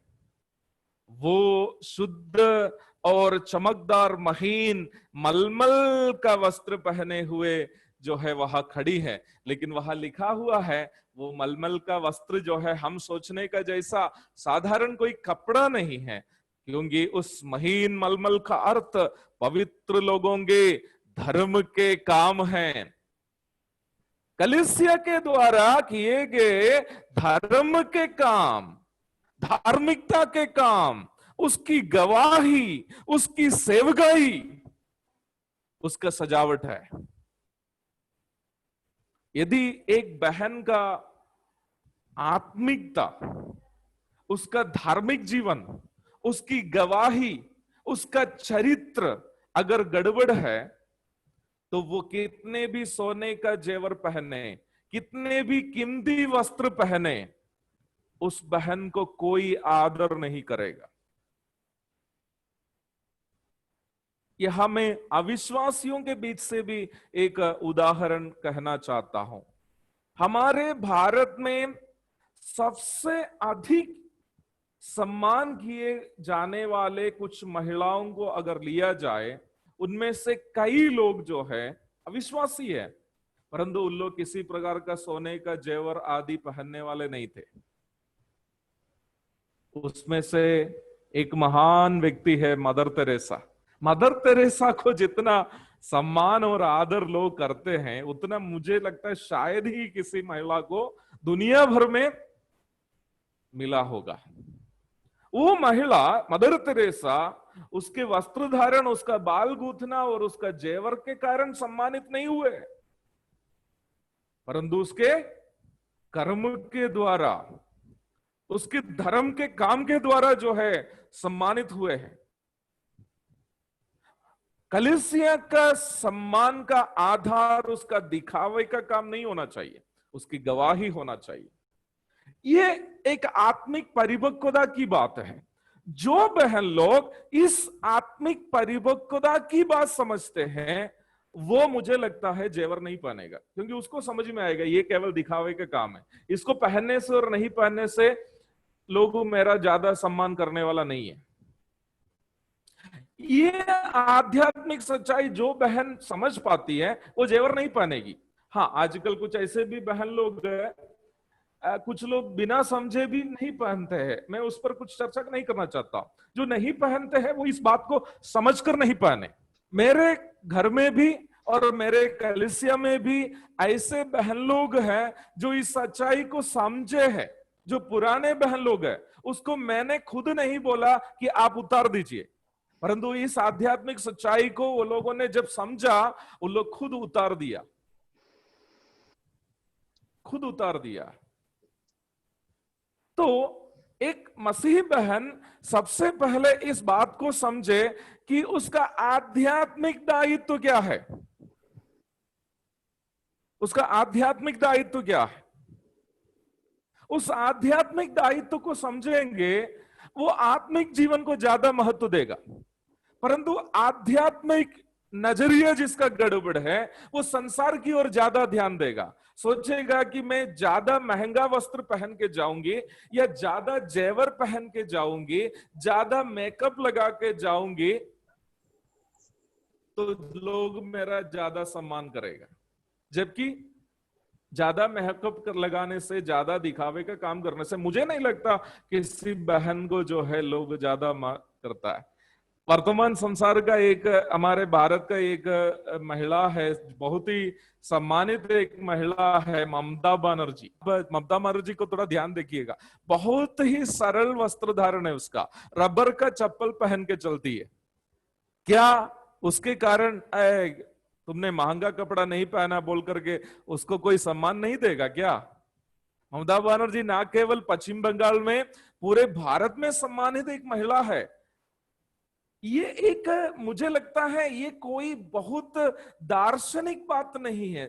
वो शुद्ध और चमकदार महीन मलमल का वस्त्र पहने हुए जो है वहां खड़ी है। लेकिन वहां लिखा हुआ है वो मलमल का वस्त्र जो है हम सोचने का जैसा साधारण कोई कपड़ा नहीं है, क्योंकि उस महीन मलमल का अर्थ पवित्र लोगों के धर्म के काम हैं, कलीसिया के द्वारा किए गए धर्म के काम, धार्मिकता के काम, उसकी गवाही, उसकी सेवकाई, उसका सजावट है। यदि एक बहन का आत्मिकता, उसका धार्मिक जीवन, उसकी गवाही, उसका चरित्र अगर गड़बड़ है तो वो कितने भी सोने का जेवर पहने, कितने भी कीमती वस्त्र पहने, उस बहन को कोई आदर नहीं करेगा। यह मैं अविश्वासियों के बीच से भी एक उदाहरण कहना चाहता हूं। हमारे भारत में सबसे अधिक सम्मान किए जाने वाले कुछ महिलाओं को अगर लिया जाए, उनमें से कई लोग जो है अविश्वासी है, परंतु उन लोग किसी प्रकार का सोने का जेवर आदि पहनने वाले नहीं थे। उसमें से एक महान व्यक्ति है मदर तेरेसा। मदर तेरेसा को जितना सम्मान और आदर लोग करते हैं, उतना मुझे लगता है शायद ही किसी महिला को दुनिया भर में मिला होगा। वो महिला मदर तेरेसा, उसके वस्त्र धारण, उसका बाल गूंथना और उसका जेवर के कारण सम्मानित नहीं हुए, परंतु उसके कर्म के द्वारा, उसके धर्म के काम के द्वारा जो है सम्मानित हुए हैं। कलीसिया का सम्मान का आधार उसका दिखावे का काम नहीं होना चाहिए, उसकी गवाही होना चाहिए। ये एक आत्मिक परिपक्वता की बात है। जो बहन लोग इस आत्मिक परिपक्वता की बात समझते हैं, वो मुझे लगता है जेवर नहीं पहनेगा, क्योंकि उसको समझ में आएगा ये केवल दिखावे का काम है। इसको पहनने से और नहीं पहनने से लोग मेरा ज्यादा सम्मान करने वाला नहीं है। ये आध्यात्मिक सच्चाई जो बहन समझ पाती है, वो जेवर नहीं पहनेगी। हाँ, आजकल कुछ ऐसे भी बहन लोग, कुछ लोग बिना समझे भी नहीं पहनते हैं। मैं उस पर कुछ चर्चा नहीं करना चाहता। जो नहीं पहनते हैं वो इस बात को समझकर नहीं पहने। मेरे घर में भी और मेरे कलीसिया में भी ऐसे बहन लोग हैं जो इस सच्चाई को समझे हैं। जो पुराने बहन लोग हैं, उसको मैंने खुद नहीं बोला कि आप उतार दीजिए, परंतु इस आध्यात्मिक सच्चाई को वो लोगों ने जब समझा, वो लोग खुद उतार दिया, खुद उतार दिया। तो एक मसीही बहन सबसे पहले इस बात को समझे कि उसका आध्यात्मिक दायित्व क्या है। उसका आध्यात्मिक दायित्व क्या है? उस आध्यात्मिक दायित्व को समझेंगे, वो आत्मिक जीवन को ज्यादा महत्व देगा। परंतु आध्यात्मिक नजरिया जिसका गड़बड़ है, वो संसार की ओर ज्यादा ध्यान देगा। सोचेगा कि मैं ज्यादा महंगा वस्त्र पहन के जाऊंगी, या ज्यादा जेवर पहन के जाऊंगी, ज्यादा मेकअप लगा के जाऊंगी, तो लोग मेरा ज्यादा सम्मान करेगा। जबकि ज्यादा मेकअप लगाने से, ज्यादा दिखावे का काम करने से मुझे नहीं लगता किसी बहन को जो है लोग ज्यादा करता है। वर्तमान संसार का एक, हमारे भारत का एक महिला है, बहुत ही सम्मानित एक महिला है, ममता बनर्जी। ममता बनर्जी को थोड़ा ध्यान देखिएगा, बहुत ही सरल वस्त्र धारण है उसका, रबर का चप्पल पहन के चलती है। क्या उसके कारण तुमने महंगा कपड़ा नहीं पहना बोल करके उसको कोई सम्मान नहीं देगा क्या? ममता बनर्जी ना केवल पश्चिम बंगाल में, पूरे भारत में सम्मानित एक महिला है। ये एक, मुझे लगता है ये कोई बहुत दार्शनिक बात नहीं है,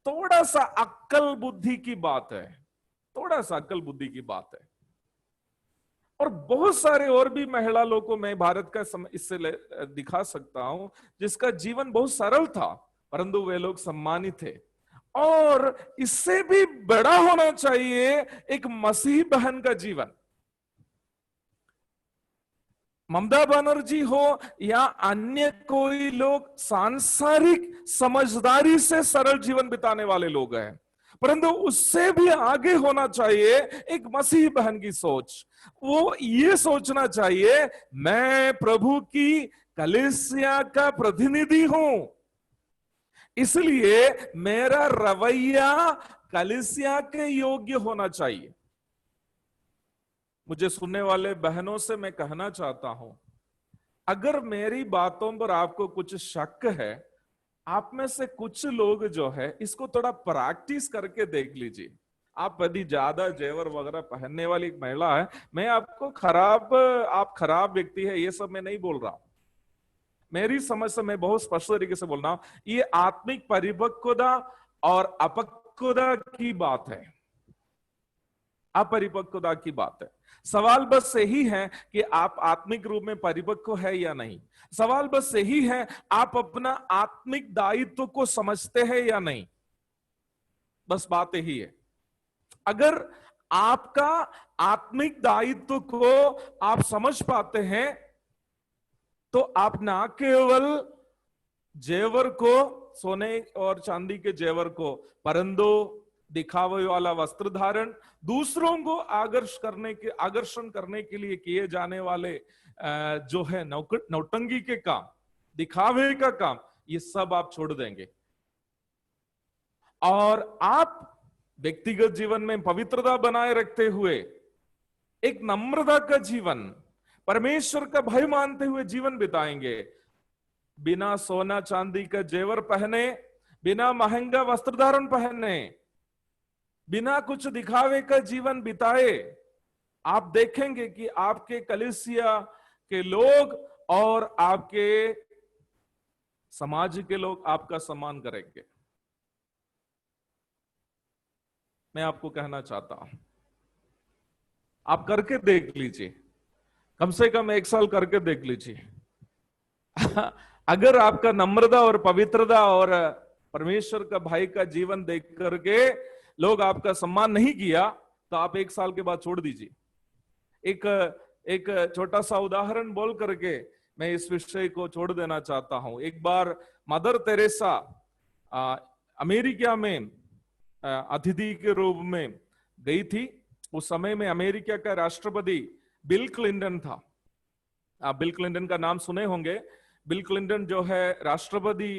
थोड़ा सा अक्ल बुद्धि की बात है, थोड़ा सा अक्ल बुद्धि की बात है। और बहुत सारे और भी महिला लोगों को मैं भारत का इससे दिखा सकता हूं, जिसका जीवन बहुत सरल था, परंतु वे लोग सम्मानित थे। और इससे भी बड़ा होना चाहिए एक मसीही बहन का जीवन। ममता बनर्जी हो या अन्य कोई लोग, सांसारिक समझदारी से सरल जीवन बिताने वाले लोग हैं, परंतु उससे भी आगे होना चाहिए एक मसीही बहन की सोच। वो ये सोचना चाहिए, मैं प्रभु की कलीसिया का प्रतिनिधि हूं, इसलिए मेरा रवैया कलीसिया के योग्य होना चाहिए। मुझे सुनने वाले बहनों से मैं कहना चाहता हूं, अगर मेरी बातों पर आपको कुछ शक है, आप में से कुछ लोग जो है इसको थोड़ा प्रैक्टिस करके देख लीजिए। आप यदि ज्यादा जेवर वगैरह पहनने वाली एक महिला है, मैं आपको आप खराब व्यक्ति है ये सब मैं नहीं बोल रहा हूं। मेरी समझ से मैं बहुत स्पष्ट तरीके से बोल रहा हूं, ये आत्मिक परिपक्वता और अपक्वता की बात है, अपरिपक्वता की बात है। सवाल बस यही है कि आप आत्मिक रूप में परिपक्व है या नहीं। सवाल बस यही है, आप अपना आत्मिक दायित्व को समझते हैं या नहीं। बस बात यही है। अगर आपका आत्मिक दायित्व को आप समझ पाते हैं तो आप ना केवल जेवर को, सोने और चांदी के जेवर को, परंतु दिखावे वाला वस्त्र धारण, दूसरों को आकर्षण करने के लिए किए जाने वाले जो है नौटंकी के काम, दिखावे का काम, ये सब आप छोड़ देंगे और आप व्यक्तिगत जीवन में पवित्रता बनाए रखते हुए एक नम्रता का जीवन, परमेश्वर का भय मानते हुए जीवन बिताएंगे। बिना सोना चांदी का जेवर पहने, बिना महंगा वस्त्र धारण पहने, बिना कुछ दिखावे का जीवन बिताए, आप देखेंगे कि आपके कलीसिया के लोग और आपके समाज के लोग आपका सम्मान करेंगे। मैं आपको कहना चाहता हूं, आप करके देख लीजिए, कम से कम 1 साल करके देख लीजिए। अगर आपका नम्रता और पवित्रता और परमेश्वर का भाई का जीवन देख करके लोग आपका सम्मान नहीं किया तो आप 1 साल के बाद छोड़ दीजिए। एक छोटा सा उदाहरण बोल करके मैं इस विषय को छोड़ देना चाहता हूं। एक बार मदर तेरेसा अमेरिका में अतिथि के रूप में गई थी। उस समय में अमेरिका का राष्ट्रपति बिल क्लिंटन था। आप बिल क्लिंटन का नाम सुने होंगे। बिल क्लिंटन जो है राष्ट्रपति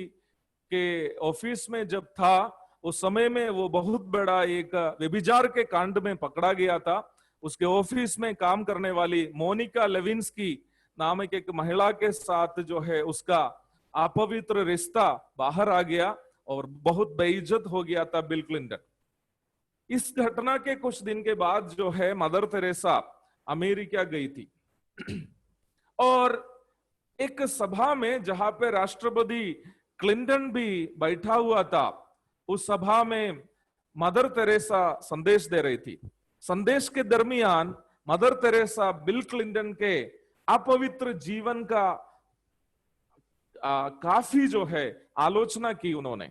के ऑफिस में जब था, उस समय में वो बहुत बड़ा एक व्यभिचार के कांड में पकड़ा गया था। उसके ऑफिस में काम करने वाली मोनिका लेविंस्की नामक एक महिला के साथ जो है उसका अपवित्र रिश्ता बाहर आ गया और बहुत बेइज्जत हो गया था बिल क्लिंटन। इस घटना के कुछ दिन के बाद जो है मदर तेरेसा अमेरिका गई थी और एक सभा में जहां पे राष्ट्रपति क्लिंटन भी बैठा हुआ था, उस सभा में मदर तेरेसा संदेश दे रही थी। संदेश के दरमियान मदर तेरेसा बिल क्लिंटन के अपवित्र जीवन का काफी जो है आलोचना की उन्होंने।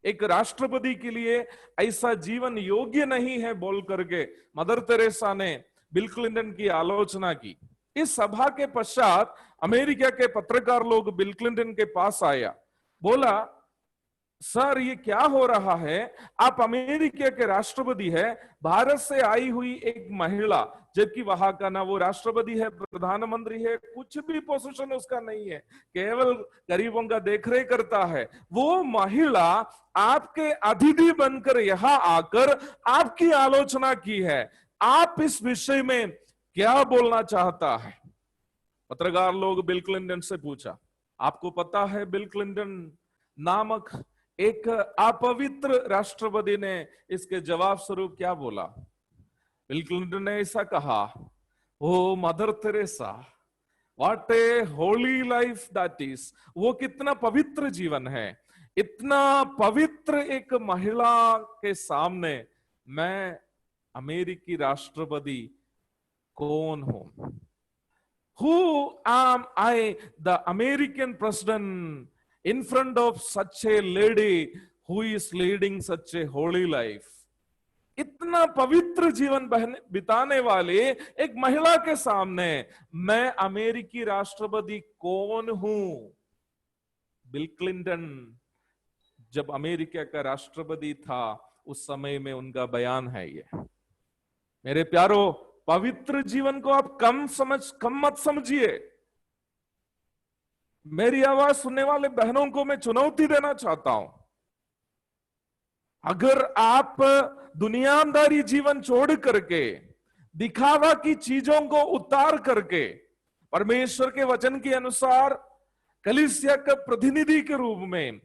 एक राष्ट्रपति के लिए ऐसा जीवन योग्य नहीं है बोल करके मदर तेरेसा ने बिल क्लिंटन की आलोचना की। इस सभा के पश्चात अमेरिका के पत्रकार लोग बिल क्लिंटन के पास आया, बोला सर ये क्या हो रहा है, आप अमेरिका के राष्ट्रपति है, भारत से आई हुई एक महिला, जबकि वहां का ना वो राष्ट्रपति है, प्रधानमंत्री है, कुछ भी पोजीशन उसका नहीं है, केवल गरीबों का देखरेख करता है, वो महिला आपके अतिथि बनकर यहां आकर आपकी आलोचना की है, आप इस विषय में क्या बोलना चाहता है। पत्रकार लोग बिल क्लिंटन से पूछा, आपको पता है बिल क्लिंटन नामक एक अपवित्र राष्ट्रपति ने इसके जवाब स्वरूप क्या बोला। बिल क्लिंटन ने ऐसा कहा, O Mother Teresa, what a holy life that is, वो कितना पवित्र जीवन है, इतना पवित्र एक महिला के सामने मैं अमेरिकी राष्ट्रपति कौन हूं। Who am I, the American president, in front of such a lady who is leading such a holy life? इतना पवित्र जीवन बिताने वाले एक महिला के सामने मैं अमेरिकी राष्ट्रपति कौन हूं। बिल क्लिंटन जब अमेरिका का राष्ट्रपति था उस समय में उनका बयान है ये। मेरे प्यारो, पवित्र जीवन को आप कम मत समझिए। मेरी आवाज सुनने वाले बहनों को मैं चुनौती देना चाहता हूं, अगर आप दुनियादारी जीवन छोड़ करके दिखावा की चीजों को उतार करके परमेश्वर के वचन के अनुसार कलीसिया का प्रतिनिधि के रूप में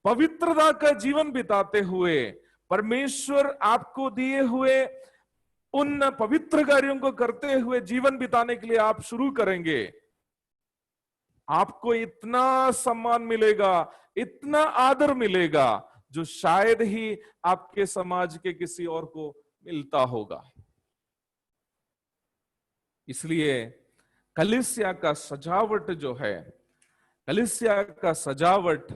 पवित्रता का जीवन बिताते हुए परमेश्वर आपको दिए हुए उन पवित्र कार्यों को करते हुए जीवन बिताने के लिए आप शुरू करेंगे, आपको इतना सम्मान मिलेगा, इतना आदर मिलेगा जो शायद ही आपके समाज के किसी और को मिलता होगा। इसलिए कलीसिया का सजावट जो है, कलीसिया का सजावट,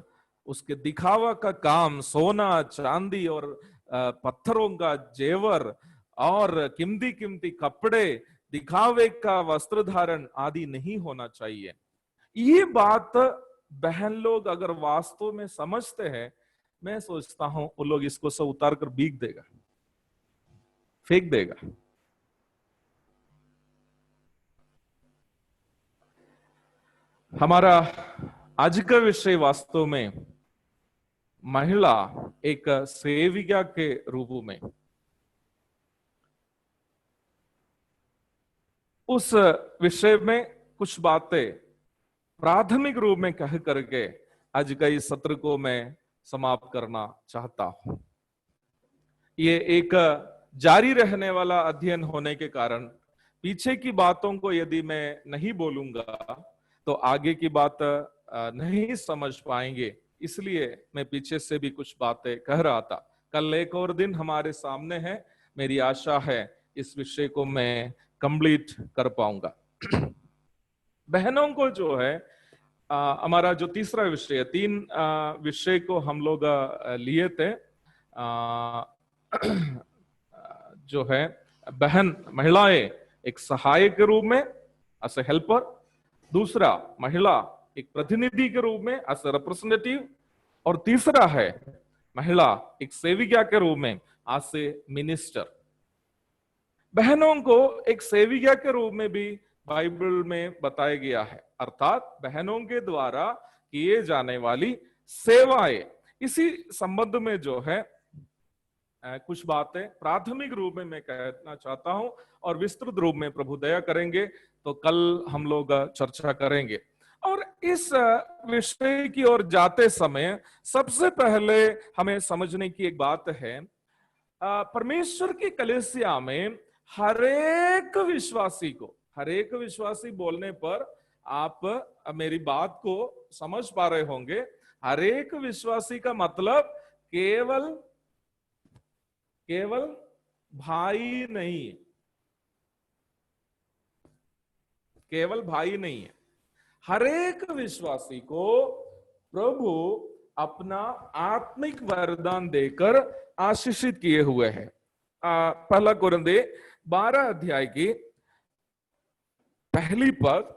उसके दिखावा का काम सोना चांदी और पत्थरों का जेवर और कीमती कीमती कपड़े, दिखावे का वस्त्र धारण आदि नहीं होना चाहिए। ये बात बहन लोग अगर वास्तव में समझते हैं, मैं सोचता हूं वो लोग इसको सब उतार कर बीक देगा, फेंक देगा। हमारा आज का विषय वास्तव में महिला एक सेविका के रूप में, उस विषय में कुछ बातें प्राथमिक रूप में कह करके आज का इस सत्र को मैं समाप्त करना चाहता हूं। ये एक जारी रहने वाला अध्ययन होने के कारण पीछे की बातों को यदि मैं नहीं बोलूंगा तो आगे की बात नहीं समझ पाएंगे, इसलिए मैं पीछे से भी कुछ बातें कह रहा था। कल एक और दिन हमारे सामने है, मेरी आशा है इस विषय को मैं कंप्लीट कर पाऊंगा। बहनों को जो है हमारा जो तीसरा विषय है, 3 विषय को हम लोग लिए थे। जो है बहन महिलाएं एक सहायक के रूप में एज ए हेल्पर, दूसरा महिला एक प्रतिनिधि के रूप में एज ए रिप्रेजेंटेटिव, और तीसरा है महिला एक सेविका के रूप में एज ए मिनिस्टर। बहनों को एक सेविका के रूप में भी बाइबल में बताया गया है, अर्थात बहनों के द्वारा किए जाने वाली सेवाएं। इसी संबंध में जो है कुछ बातें प्राथमिक रूप में मैं कहना चाहता हूं और विस्तृत रूप में प्रभु दया करेंगे तो कल हम लोग चर्चा करेंगे। और इस विषय की ओर जाते समय सबसे पहले हमें समझने की एक बात है, परमेश्वर की कलीसिया में हरेक विश्वासी को, हरेक विश्वासी बोलने पर आप मेरी बात को समझ पा रहे होंगे, हरेक विश्वासी का मतलब केवल भाई नहीं है, केवल भाई नहीं है। हरेक विश्वासी को प्रभु अपना आत्मिक वरदान देकर आशीषित किए हुए हैं। पहला कुरिन्थियों 12 अध्याय की पहली पद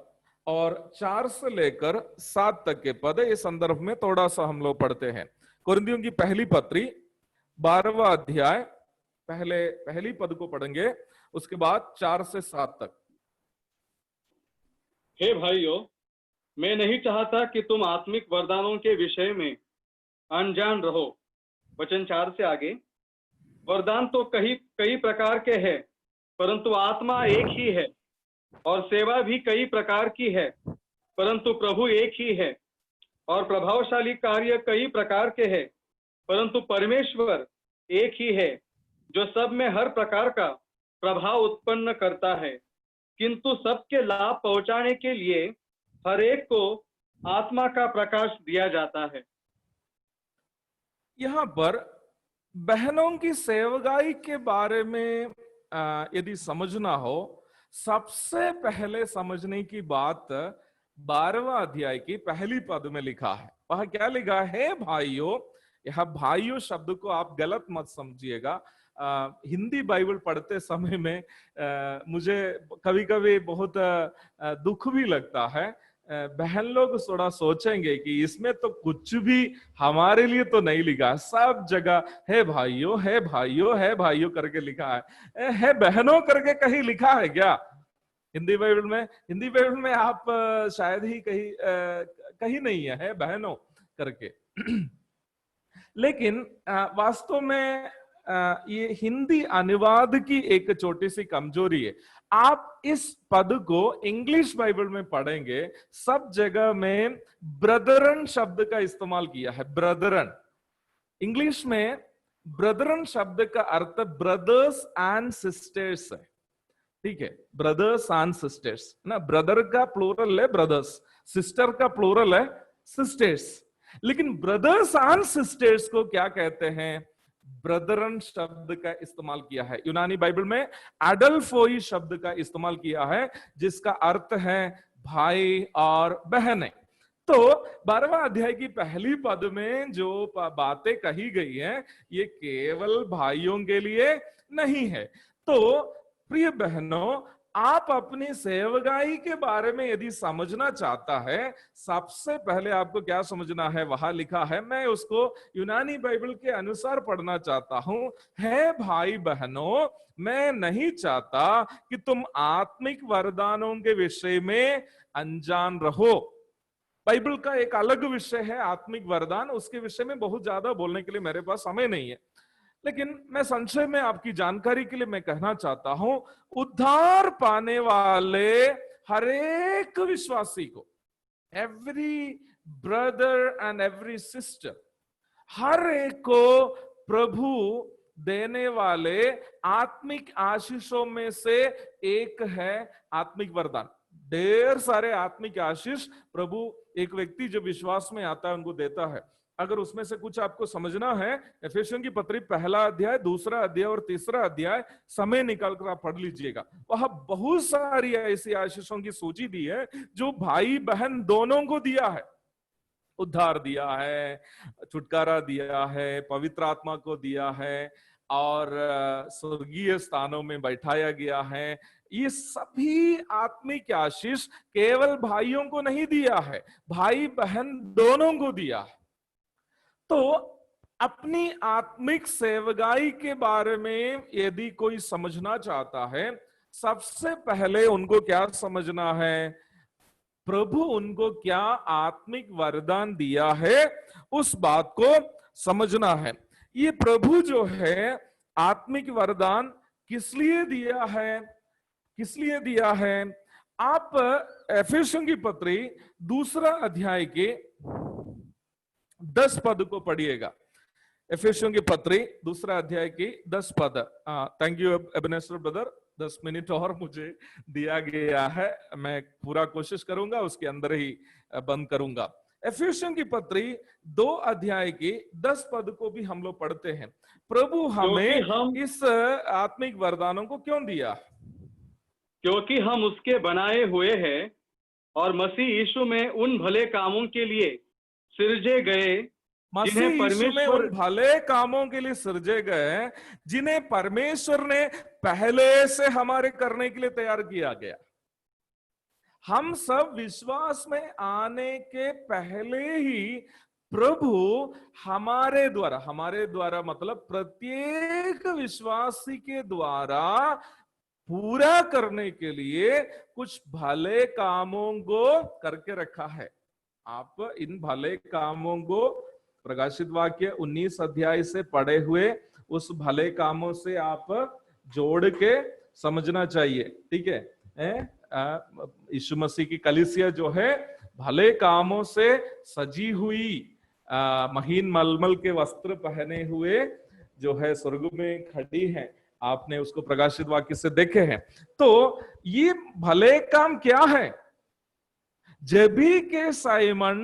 और 4 से लेकर 7 तक के पद, इस संदर्भ में थोड़ा सा हम लोग पढ़ते हैं। कुरिन्थियों की पहली पत्री 12वां अध्याय पहली पद को पढ़ेंगे, उसके बाद 4 से 7 तक। हे भाइयों, मैं नहीं चाहता कि तुम आत्मिक वरदानों के विषय में अनजान रहो। वचन 4 से आगे, वरदान तो कई प्रकार के हैं, परंतु आत्मा एक ही है, और सेवा भी कई प्रकार की है, परंतु प्रभु एक ही है, और प्रभावशाली कार्य कई प्रकार के हैं, परंतु परमेश्वर एक ही है, जो सब में हर प्रकार का प्रभाव उत्पन्न करता है, किंतु सबके लाभ पहुंचाने के लिए हर एक को आत्मा का प्रकाश दिया जाता है। यहां पर बहनों की सेवकाई के बारे में यदि समझना हो, सबसे पहले समझने की बात 12वां अध्याय की पहली पद में लिखा है। वह क्या लिखा है भाइयों? यह भाइयों शब्द को आप गलत मत समझिएगा। हिंदी बाइबल पढ़ते समय में मुझे कभी कभी बहुत दुख भी लगता है। बहन लोग थोड़ा सोचेंगे कि इसमें तो कुछ भी हमारे लिए तो नहीं लिखा, सब जगह है भाइयों, है भाइयों, है भाइयों करके लिखा है बहनों करके कहीं लिखा है क्या हिंदी बाइबल में? हिंदी बाइबल में आप शायद ही कहीं नहीं है बहनों करके। लेकिन वास्तव में ये हिंदी अनुवाद की एक छोटी सी कमजोरी है। आप इस पद को इंग्लिश बाइबल में पढ़ेंगे, सब जगह में ब्रदरन शब्द का इस्तेमाल किया है। ब्रदरन, इंग्लिश में ब्रदरन शब्द का अर्थ ब्रदर्स एंड सिस्टर्स है। ठीक है, ब्रदर्स एंड सिस्टर्स ना, ब्रदर का प्लूरल है ब्रदर्स, सिस्टर का प्लूरल है सिस्टर्स, लेकिन ब्रदर्स एंड सिस्टर्स को क्या कहते हैं? ब्रदरन शब्द का इस्तेमाल किया है। यूनानी बाइबल में एडल्फोई शब्द का इस्तेमाल किया है, जिसका अर्थ है भाई और बहनें। तो 12वां अध्याय की पहली पद में जो बातें कही गई हैं, ये केवल भाइयों के लिए नहीं है। तो प्रिय बहनों, आप अपनी सेवकाई के बारे में यदि समझना चाहता है, सबसे पहले आपको क्या समझना है? वहां लिखा है, मैं उसको यूनानी बाइबल के अनुसार पढ़ना चाहता हूं, है भाई बहनों, मैं नहीं चाहता कि तुम आत्मिक वरदानों के विषय में अनजान रहो। बाइबल का एक अलग विषय है आत्मिक वरदान, उसके विषय में बहुत ज्यादा बोलने के लिए मेरे पास समय नहीं है, लेकिन मैं संक्षेप में आपकी जानकारी के लिए मैं कहना चाहता हूं, उद्धार पाने वाले हरेक विश्वासी को, every brother and every sister, हर एक को प्रभु देने वाले आत्मिक आशीषों में से एक है आत्मिक वरदान। ढेर सारे आत्मिक आशीष प्रभु एक व्यक्ति जो विश्वास में आता है उनको देता है। अगर उसमें से कुछ आपको समझना है, एफेसियों की पत्री 1 अध्याय, 2 अध्याय और 3 अध्याय समय निकाल कर आप पढ़ लीजिएगा। वहां बहुत सारी ऐसी आशीषों की सूची दी है जो भाई बहन दोनों को दिया है। उद्धार दिया है, छुटकारा दिया है, पवित्र आत्मा को दिया है, और स्वर्गीय स्थानों में बैठाया गया है। ये सभी आत्मिक आशीष केवल भाइयों को नहीं दिया है, भाई बहन दोनों को दिया है। तो अपनी आत्मिक सेवकाई के बारे में यदि कोई समझना चाहता है, सबसे पहले उनको क्या समझना है? प्रभु उनको क्या आत्मिक वरदान दिया है, उस बात को समझना है। ये प्रभु जो है आत्मिक वरदान किस लिए दिया है, किस लिए दिया है? आप एफेसियों की पत्री 2 अध्याय के 10 पद को पढ़िएगा। एफेसियों की पत्री 2 अध्याय की 10 पद। थैंक यू एबनेस्टर ब्रदर, 10 मिनट और मुझे दिया गया है, मैं पूरा कोशिश करूंगा, उसके अंदर ही बंद करूंगा। एफेसियों की पत्री 2 अध्याय की 10 पद को भी हम लोग पढ़ते हैं। प्रभु हमें इस आत्मिक वरदानों को क्यों दिया? क्योंकि हम उसके बनाए हुए हैं और मसीह यीशु में उन भले कामों के लिए सृजे गए, मसीह यीशु में उन भले कामों के लिए सृजे गए जिन्हें परमेश्वर ने पहले से हमारे करने के लिए तैयार किया गया। हम सब विश्वास में आने के पहले ही प्रभु हमारे द्वारा मतलब प्रत्येक विश्वासी के द्वारा पूरा करने के लिए कुछ भले कामों को करके रखा है। आप इन भले कामों को प्रकाशित वाक्य 19 अध्याय से पढ़े हुए उस भले कामों से आप जोड़ के समझना चाहिए, ठीक है? यीशु मसीह की कलीसिया जो है भले कामों से सजी हुई, महीन मलमल के वस्त्र पहने हुए जो है स्वर्ग में खड़ी है। आपने उसको प्रकाशित वाक्य से देखे हैं। तो ये भले काम क्या है? जेबी के साइमन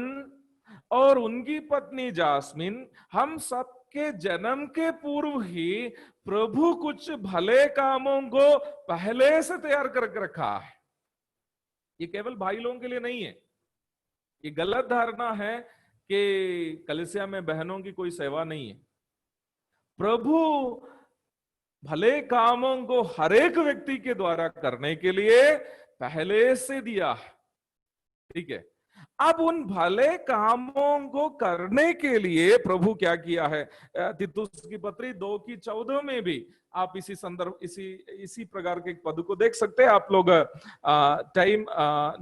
और उनकी पत्नी जास्मिन, हम सबके जन्म के पूर्व ही प्रभु कुछ भले कामों को पहले से तैयार करके रखा है। ये केवल भाई लोगों के लिए नहीं है। ये गलत धारणा है कि कलीसिया में बहनों की कोई सेवा नहीं है। प्रभु भले कामों को हर एक व्यक्ति के द्वारा करने के लिए पहले से दिया है, ठीक है? अब उन भले कामों को करने के लिए प्रभु क्या किया है? तीतुस की पत्री 2:14 में भी आप इसी संदर्भ इसी प्रकार के पद को देख सकते हैं। आप लोग टाइम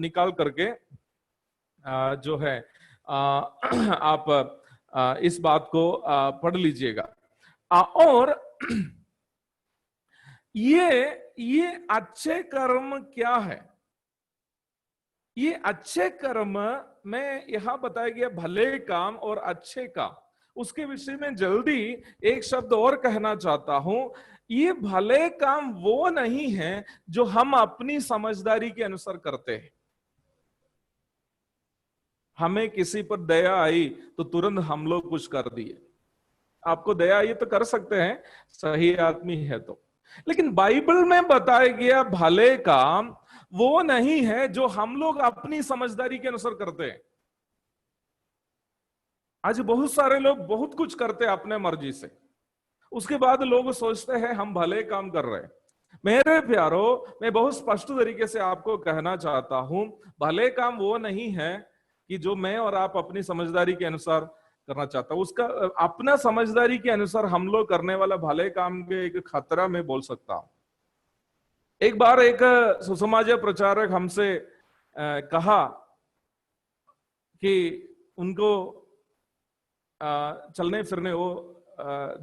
निकाल करके जो है आप इस बात को पढ़ लीजिएगा। और ये अच्छे कर्म क्या है? ये अच्छे कर्म में यहां बताया गया भले काम और अच्छे काम, उसके विषय में जल्दी एक शब्द और कहना चाहता हूं। ये भले काम वो नहीं है जो हम अपनी समझदारी के अनुसार करते हैं। हमें किसी पर दया आई तो तुरंत हम लोग कुछ कर दिए। आपको दया आई तो कर सकते हैं, सही आदमी है तो। लेकिन बाइबल में बताया गया भले काम वो नहीं है जो हम लोग अपनी समझदारी के अनुसार करते हैं। आज बहुत सारे लोग बहुत कुछ करते हैं अपने मर्जी से, उसके बाद लोग सोचते हैं हम भले काम कर रहे हैं। मेरे प्यारो, मैं बहुत स्पष्ट तरीके से आपको कहना चाहता हूं, भले काम वो नहीं है कि जो मैं और आप अपनी समझदारी के अनुसार करना चाहता हूं। उसका अपना समझदारी के अनुसार हम लोग करने वाला भले काम के एक खतरा मैं बोल सकता हूं। एक बार एक सुसमाजिक प्रचारक हमसे कहा कि उनको चलने फिरने, वो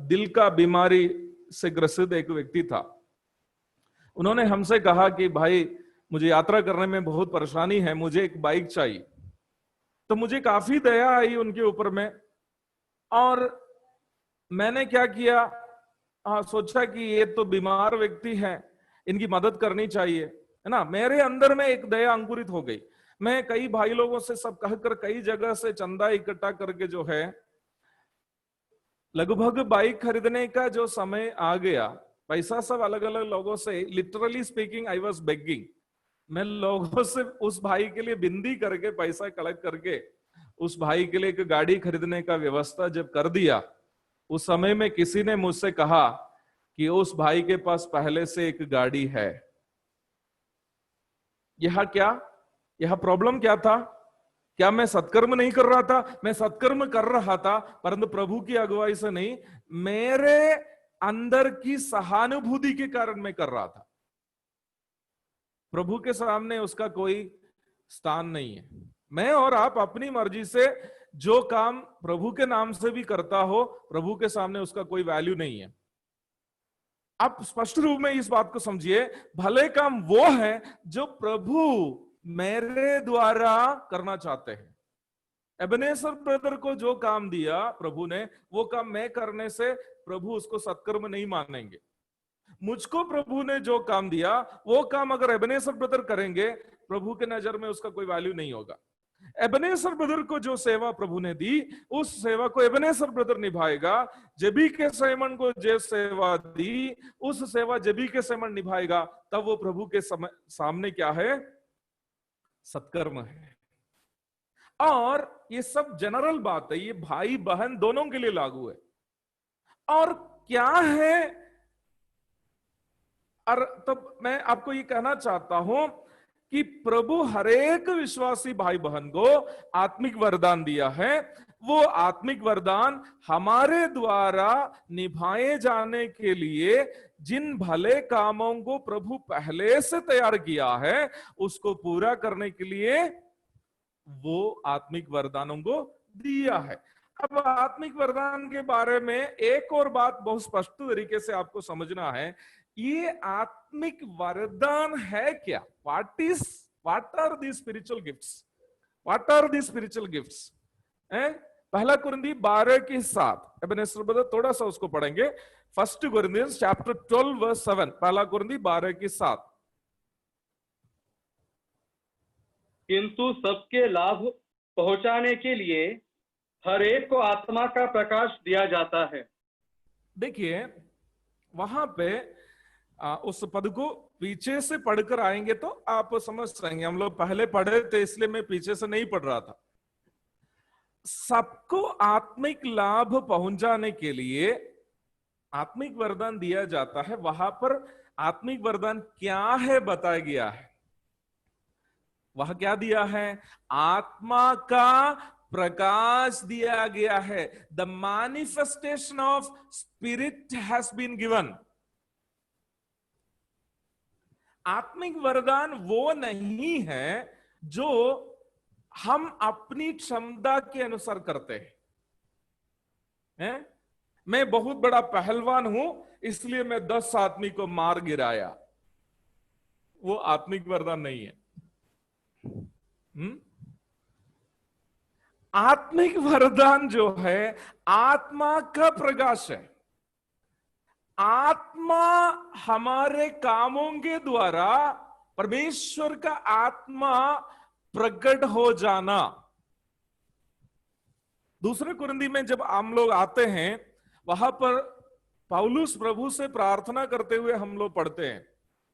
दिल का बीमारी से ग्रसित एक व्यक्ति था। उन्होंने हमसे कहा कि भाई मुझे यात्रा करने में बहुत परेशानी है, मुझे एक बाइक चाहिए। तो मुझे काफी दया आई उनके ऊपर में, और मैंने क्या किया, सोचा कि ये तो बीमार व्यक्ति है, इनकी मदद करनी चाहिए, है ना। मेरे अंदर में एक दया अंकुरित हो गई। मैं कई भाई लोगों से सब कहकर कई जगह से चंदा इकट्ठा करके जो है, लगभग बाइक खरीदने का जो समय आ गया, पैसा सब अलग अलग लोगों से, literally speaking I was begging, मैं लोगों से उस भाई के लिए बिंदी करके पैसा कलेक्ट करके उस भाई के लिए एक गाड़ी खरीदने का व्यवस्था जब कर दिया, उस समय में किसी ने मुझसे कहा कि उस भाई के पास पहले से एक गाड़ी है। यह प्रॉब्लम क्या था? क्या मैं सत्कर्म नहीं कर रहा था? मैं सत्कर्म कर रहा था, परंतु प्रभु की अगुवाई से नहीं, मेरे अंदर की सहानुभूति के कारण मैं कर रहा था। प्रभु के सामने उसका कोई स्थान नहीं है। मैं और आप अपनी मर्जी से जो काम प्रभु के नाम से भी करता हो, प्रभु के सामने उसका कोई वैल्यू नहीं है। आप स्पष्ट रूप में इस बात को समझिए, भले काम वो है जो प्रभु मेरे द्वारा करना चाहते हैं। एबेनेजर ब्रदर को जो काम दिया प्रभु ने, वो काम मैं करने से प्रभु उसको सत्कर्म नहीं मानेंगे। मुझको प्रभु ने जो काम दिया, वो काम अगर एबेनेजर ब्रदर करेंगे, प्रभु के नजर में उसका कोई वैल्यू नहीं होगा। एबेनेजर ब्रदर को जो सेवा प्रभु ने दी, उस सेवा को एबेनेजर ब्रदर निभाएगा। जेबी के सैमन को जो सेवा दी, उस सेवा जेबी के सैमन निभाएगा। तब वो प्रभु के सामने क्या है? सत्कर्म है। और ये सब जनरल बात है, ये भाई बहन दोनों के लिए लागू है। और क्या है, और तब मैं आपको ये कहना चाहता हूं कि प्रभु हरेक विश्वासी भाई बहन को आत्मिक वरदान दिया है। वो आत्मिक वरदान हमारे द्वारा निभाए जाने के लिए जिन भले कामों को प्रभु पहले से तैयार किया है, उसको पूरा करने के लिए वो आत्मिक वरदानों को दिया है। अब आत्मिक वरदान के बारे में एक और बात बहुत स्पष्ट तरीके से आपको समझना है। ये आत्मिक वरदान है क्या? What are the spiritual gifts? What are the spiritual gifts? पहला कुरिन्थी 12:7, एबेनेजर ब्रदर थोड़ा सा उसको पढ़ेंगे। 1 Corinthians chapter 12 verse 7, पहला कुरिन्थी 12:7। किंतु सबके लाभ पहुंचाने के लिए हर एक को आत्मा का प्रकाश दिया जाता है। देखिए वहां पे उस पद को पीछे से पढ़कर आएंगे तो आप समझ जाएंगे। हम लोग पहले पढ़े थे, इसलिए मैं पीछे से नहीं पढ़ रहा था। सबको आत्मिक लाभ पहुंचाने के लिए आत्मिक वरदान दिया जाता है। वहां पर आत्मिक वरदान क्या है बताया गया है। वह क्या दिया है? आत्मा का प्रकाश दिया गया है। The manifestation of spirit has been given. आत्मिक वरदान वो नहीं है जो हम अपनी क्षमता के अनुसार करते हैं। मैं बहुत बड़ा पहलवान हूं, इसलिए मैं 10 आदमी को मार गिराया, वो आत्मिक वरदान नहीं है। आत्मिक वरदान जो है आत्मा का प्रकाश है। आत्मा हमारे कामों के द्वारा परमेश्वर का आत्मा प्रकट हो जाना। दूसरे कुरिन्थी में जब हम लोग आते हैं, वहां पर पौलुस प्रभु से प्रार्थना करते हुए हम लोग पढ़ते हैं।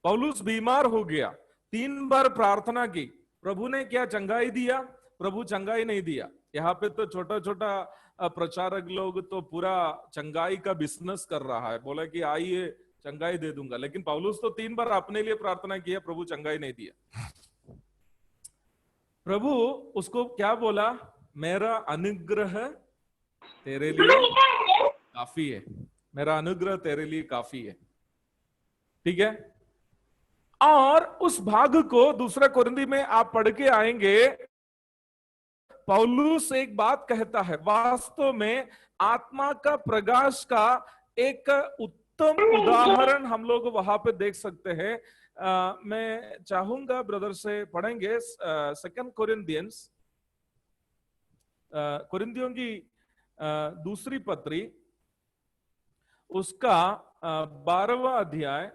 पौलुस बीमार हो गया, 3 बार प्रार्थना की, प्रभु ने क्या चंगाई दिया? प्रभु चंगाई नहीं दिया। यहाँ पे तो छोटा छोटा प्रचारक लोग तो पूरा चंगाई का बिजनेस कर रहा है, बोला कि आइए चंगाई दे दूंगा, लेकिन पौलुस तो 3 बार अपने लिए प्रार्थना किया, प्रभु चंगाई नहीं दिया। प्रभु उसको क्या बोला? मेरा अनुग्रह तेरे लिए काफी है, मेरा अनुग्रह तेरे लिए काफी है। ठीक है। और उस भाग को दूसरा कुरिन्थी में आप पढ़ के आएंगे, पौलुस एक बात कहता है, वास्तव में आत्मा का प्रकाश का एक उत्तम उदाहरण हम लोग वहां पे देख सकते हैं। मैं चाहूंगा ब्रदर से पढ़ेंगे 2 कोरिन्थियंस, कुरिन्थियों की दूसरी पत्री, उसका 12वां अध्याय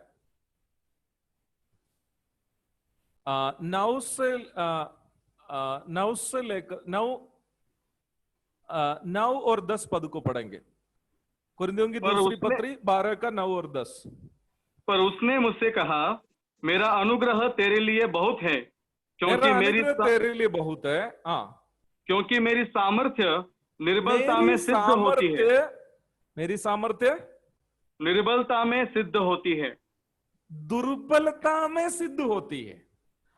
9 से लेकर 9 और 10 पद को पढ़ेंगे। कुरिन्थियों की दूसरी पत्री 12 का 9 और 10। पर उसने मुझसे कहा, मेरा अनुग्रह तेरे लिए बहुत है, क्योंकि तेरे लिए बहुत है। हाँ, क्योंकि मेरी सामर्थ्य निर्बलता में सिद्ध होती है। मेरी सामर्थ्य निर्बलता में सिद्ध होती है, दुर्बलता में सिद्ध होती है।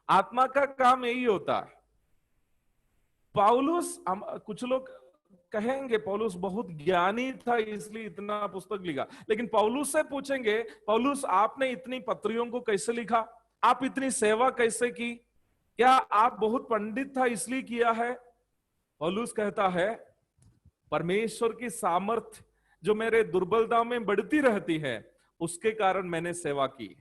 आत्मा का काम यही होता है। पौलुस, कुछ लोग कहेंगे पौलुस बहुत ज्ञानी था इसलिए इतना पुस्तक लिखा, लेकिन पौलुस से पूछेंगे, पौलुस आपने इतनी पत्रियों को कैसे लिखा? आप इतनी सेवा कैसे की? क्या आप बहुत पंडित था इसलिए किया है? पौलुस कहता है, परमेश्वर की सामर्थ्य जो मेरे दुर्बलता में बढ़ती रहती है, उसके कारण मैंने सेवा की।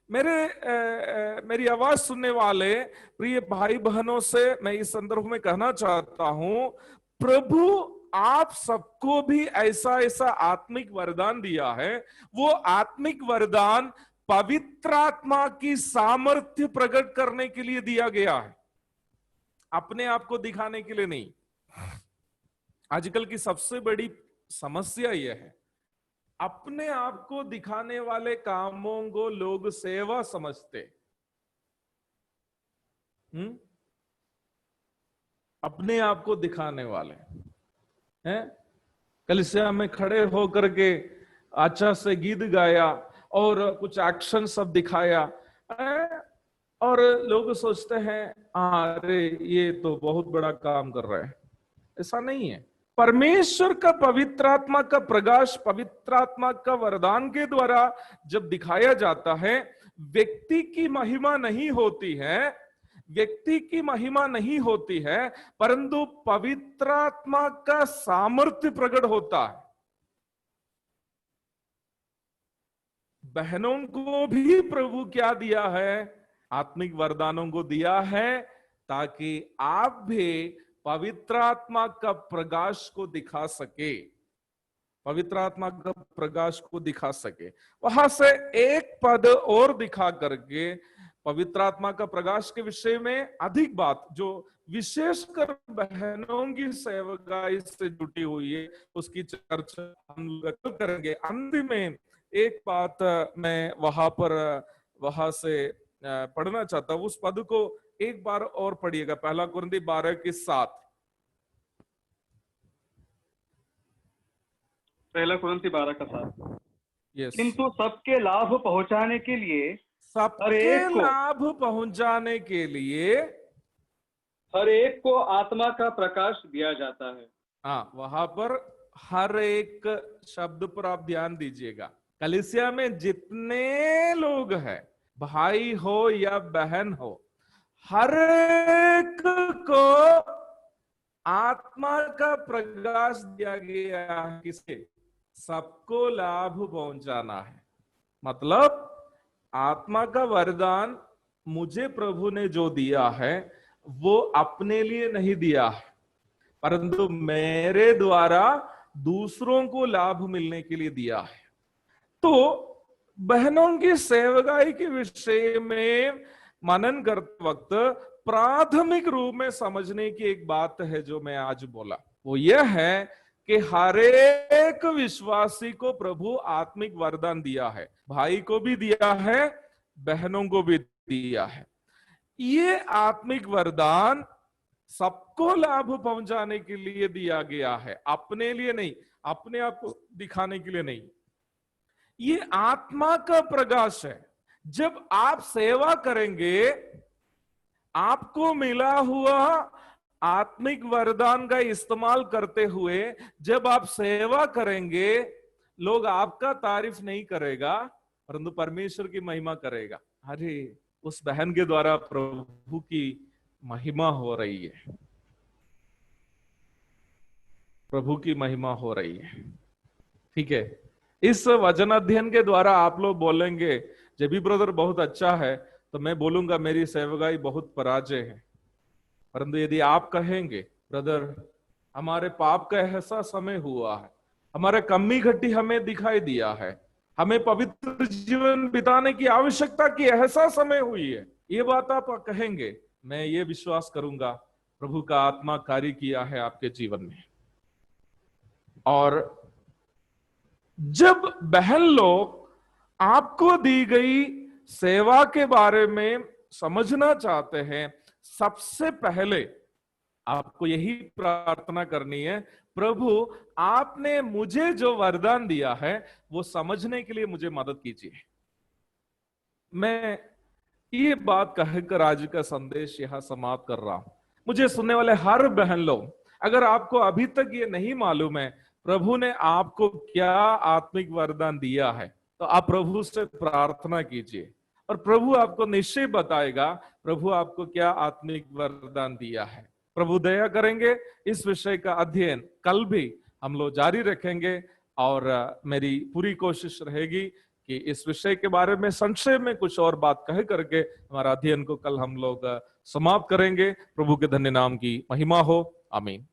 मेरी आवाज सुनने वाले प्रिय भाई बहनों से मैं इस संदर्भ में कहना चाहता हूं, प्रभु आप सबको भी ऐसा ऐसा आत्मिक वरदान दिया है। वो आत्मिक वरदान पवित्र आत्मा की सामर्थ्य प्रकट करने के लिए दिया गया है, अपने आप को दिखाने के लिए नहीं। आजकल की सबसे बड़ी समस्या यह है, अपने आप को दिखाने वाले कामों को लोग सेवा समझते। अपने आप को दिखाने वाले हैं। कलीसिया में खड़े होकर के अच्छा से गीत गाया और कुछ एक्शन सब दिखाया, और लोग सोचते हैं अरे ये तो बहुत बड़ा काम कर रहे हैं। ऐसा नहीं है। परमेश्वर का पवित्र आत्मा का प्रकाश, पवित्र आत्मा का वरदान के द्वारा जब दिखाया जाता है, व्यक्ति की महिमा नहीं होती है, व्यक्ति की महिमा नहीं होती है, परंतु पवित्र आत्मा का सामर्थ्य प्रकट होता है। बहनों को भी प्रभु क्या दिया है? आत्मिक वरदानों को दिया है, ताकि आप भी पवित्र आत्मा का प्रकाश को दिखा सके, पवित्र आत्मा का प्रकाश को दिखा सके। वहां से एक पद और दिखा करके पवित्र आत्मा का प्रकाश के विषय में अधिक बात, जो विशेषकर बहनों की सेवकाई से जुटी हुई है, उसकी चर्चा हम लोग करेंगे। अंतिम में एक बात मैं वहां से पढ़ना चाहता हूं, उस पद को एक बार और पढ़िएगा, 1 कुरिन्थी 12 के 7। 1 कुरिन्थी 12 का 7। यस। किंतु सबके लाभ पहुंचाने के लिए, सबके लाभ पहुंचाने के लिए हर एक को आत्मा का प्रकाश दिया जाता है। हाँ, वहां पर हर एक शब्द पर आप ध्यान दीजिएगा। कलीसिया में जितने लोग हैं, भाई हो या बहन हो, हर एक को आत्मा का प्रकाश दिया गया है। किसे? सबको लाभ पहुंचाना है। मतलब आत्मा का वरदान मुझे प्रभु ने जो दिया है, वो अपने लिए नहीं दिया है, परंतु मेरे द्वारा दूसरों को लाभ मिलने के लिए दिया है। तो बहनों की सेवकाई के विषय में मनन करते वक्त प्राथमिक रूप में समझने की एक बात है जो मैं आज बोला, वो यह है कि हर एक विश्वासी को प्रभु आत्मिक वरदान दिया है, भाई को भी दिया है, बहनों को भी दिया है। ये आत्मिक वरदान सबको लाभ पहुंचाने के लिए दिया गया है, अपने लिए नहीं, अपने आप को दिखाने के लिए नहीं। ये आत्मा का प्रकाश है। जब आप सेवा करेंगे, आपको मिला हुआ आत्मिक वरदान का इस्तेमाल करते हुए जब आप सेवा करेंगे, लोग आपका तारीफ नहीं करेगा परंतु परमेश्वर की महिमा करेगा। अरे उस बहन के द्वारा प्रभु की महिमा हो रही है, प्रभु की महिमा हो रही है। ठीक है, इस वचन अध्ययन के द्वारा आप लोग बोलेंगे जब भी ब्रदर बहुत अच्छा है, तो मैं बोलूंगा मेरी सेवकाई बहुत पराजय है। परंतु यदि आप कहेंगे ब्रदर हमारे पाप का ऐसा समय हुआ है, हमारे कमी घटी हमें दिखाई दिया है, हमें पवित्र जीवन बिताने की आवश्यकता की ऐसा समय हुई है, ये बात आप कहेंगे, मैं ये विश्वास करूंगा प्रभु का आत्मा कार्य किया है आपके जीवन में। और जब बहन लोग आपको दी गई सेवा के बारे में समझना चाहते हैं, सबसे पहले आपको यही प्रार्थना करनी है, प्रभु आपने मुझे जो वरदान दिया है वो समझने के लिए मुझे मदद कीजिए। मैं ये बात कहकर आज का संदेश यहां समाप्त कर रहा हूं। मुझे सुनने वाले हर बहन लोग, अगर आपको अभी तक ये नहीं मालूम है प्रभु ने आपको क्या आत्मिक वरदान दिया है, तो आप प्रभु से प्रार्थना कीजिए और प्रभु आपको निश्चय बताएगा प्रभु आपको क्या आत्मिक वरदान दिया है। प्रभु दया करेंगे, इस विषय का अध्ययन कल भी हम लोग जारी रखेंगे और मेरी पूरी कोशिश रहेगी कि इस विषय के बारे में संक्षेप में कुछ और बात कह करके हमारा अध्ययन को कल हम लोग समाप्त करेंगे। प्रभु के धन्य नाम की महिमा हो, आमीन।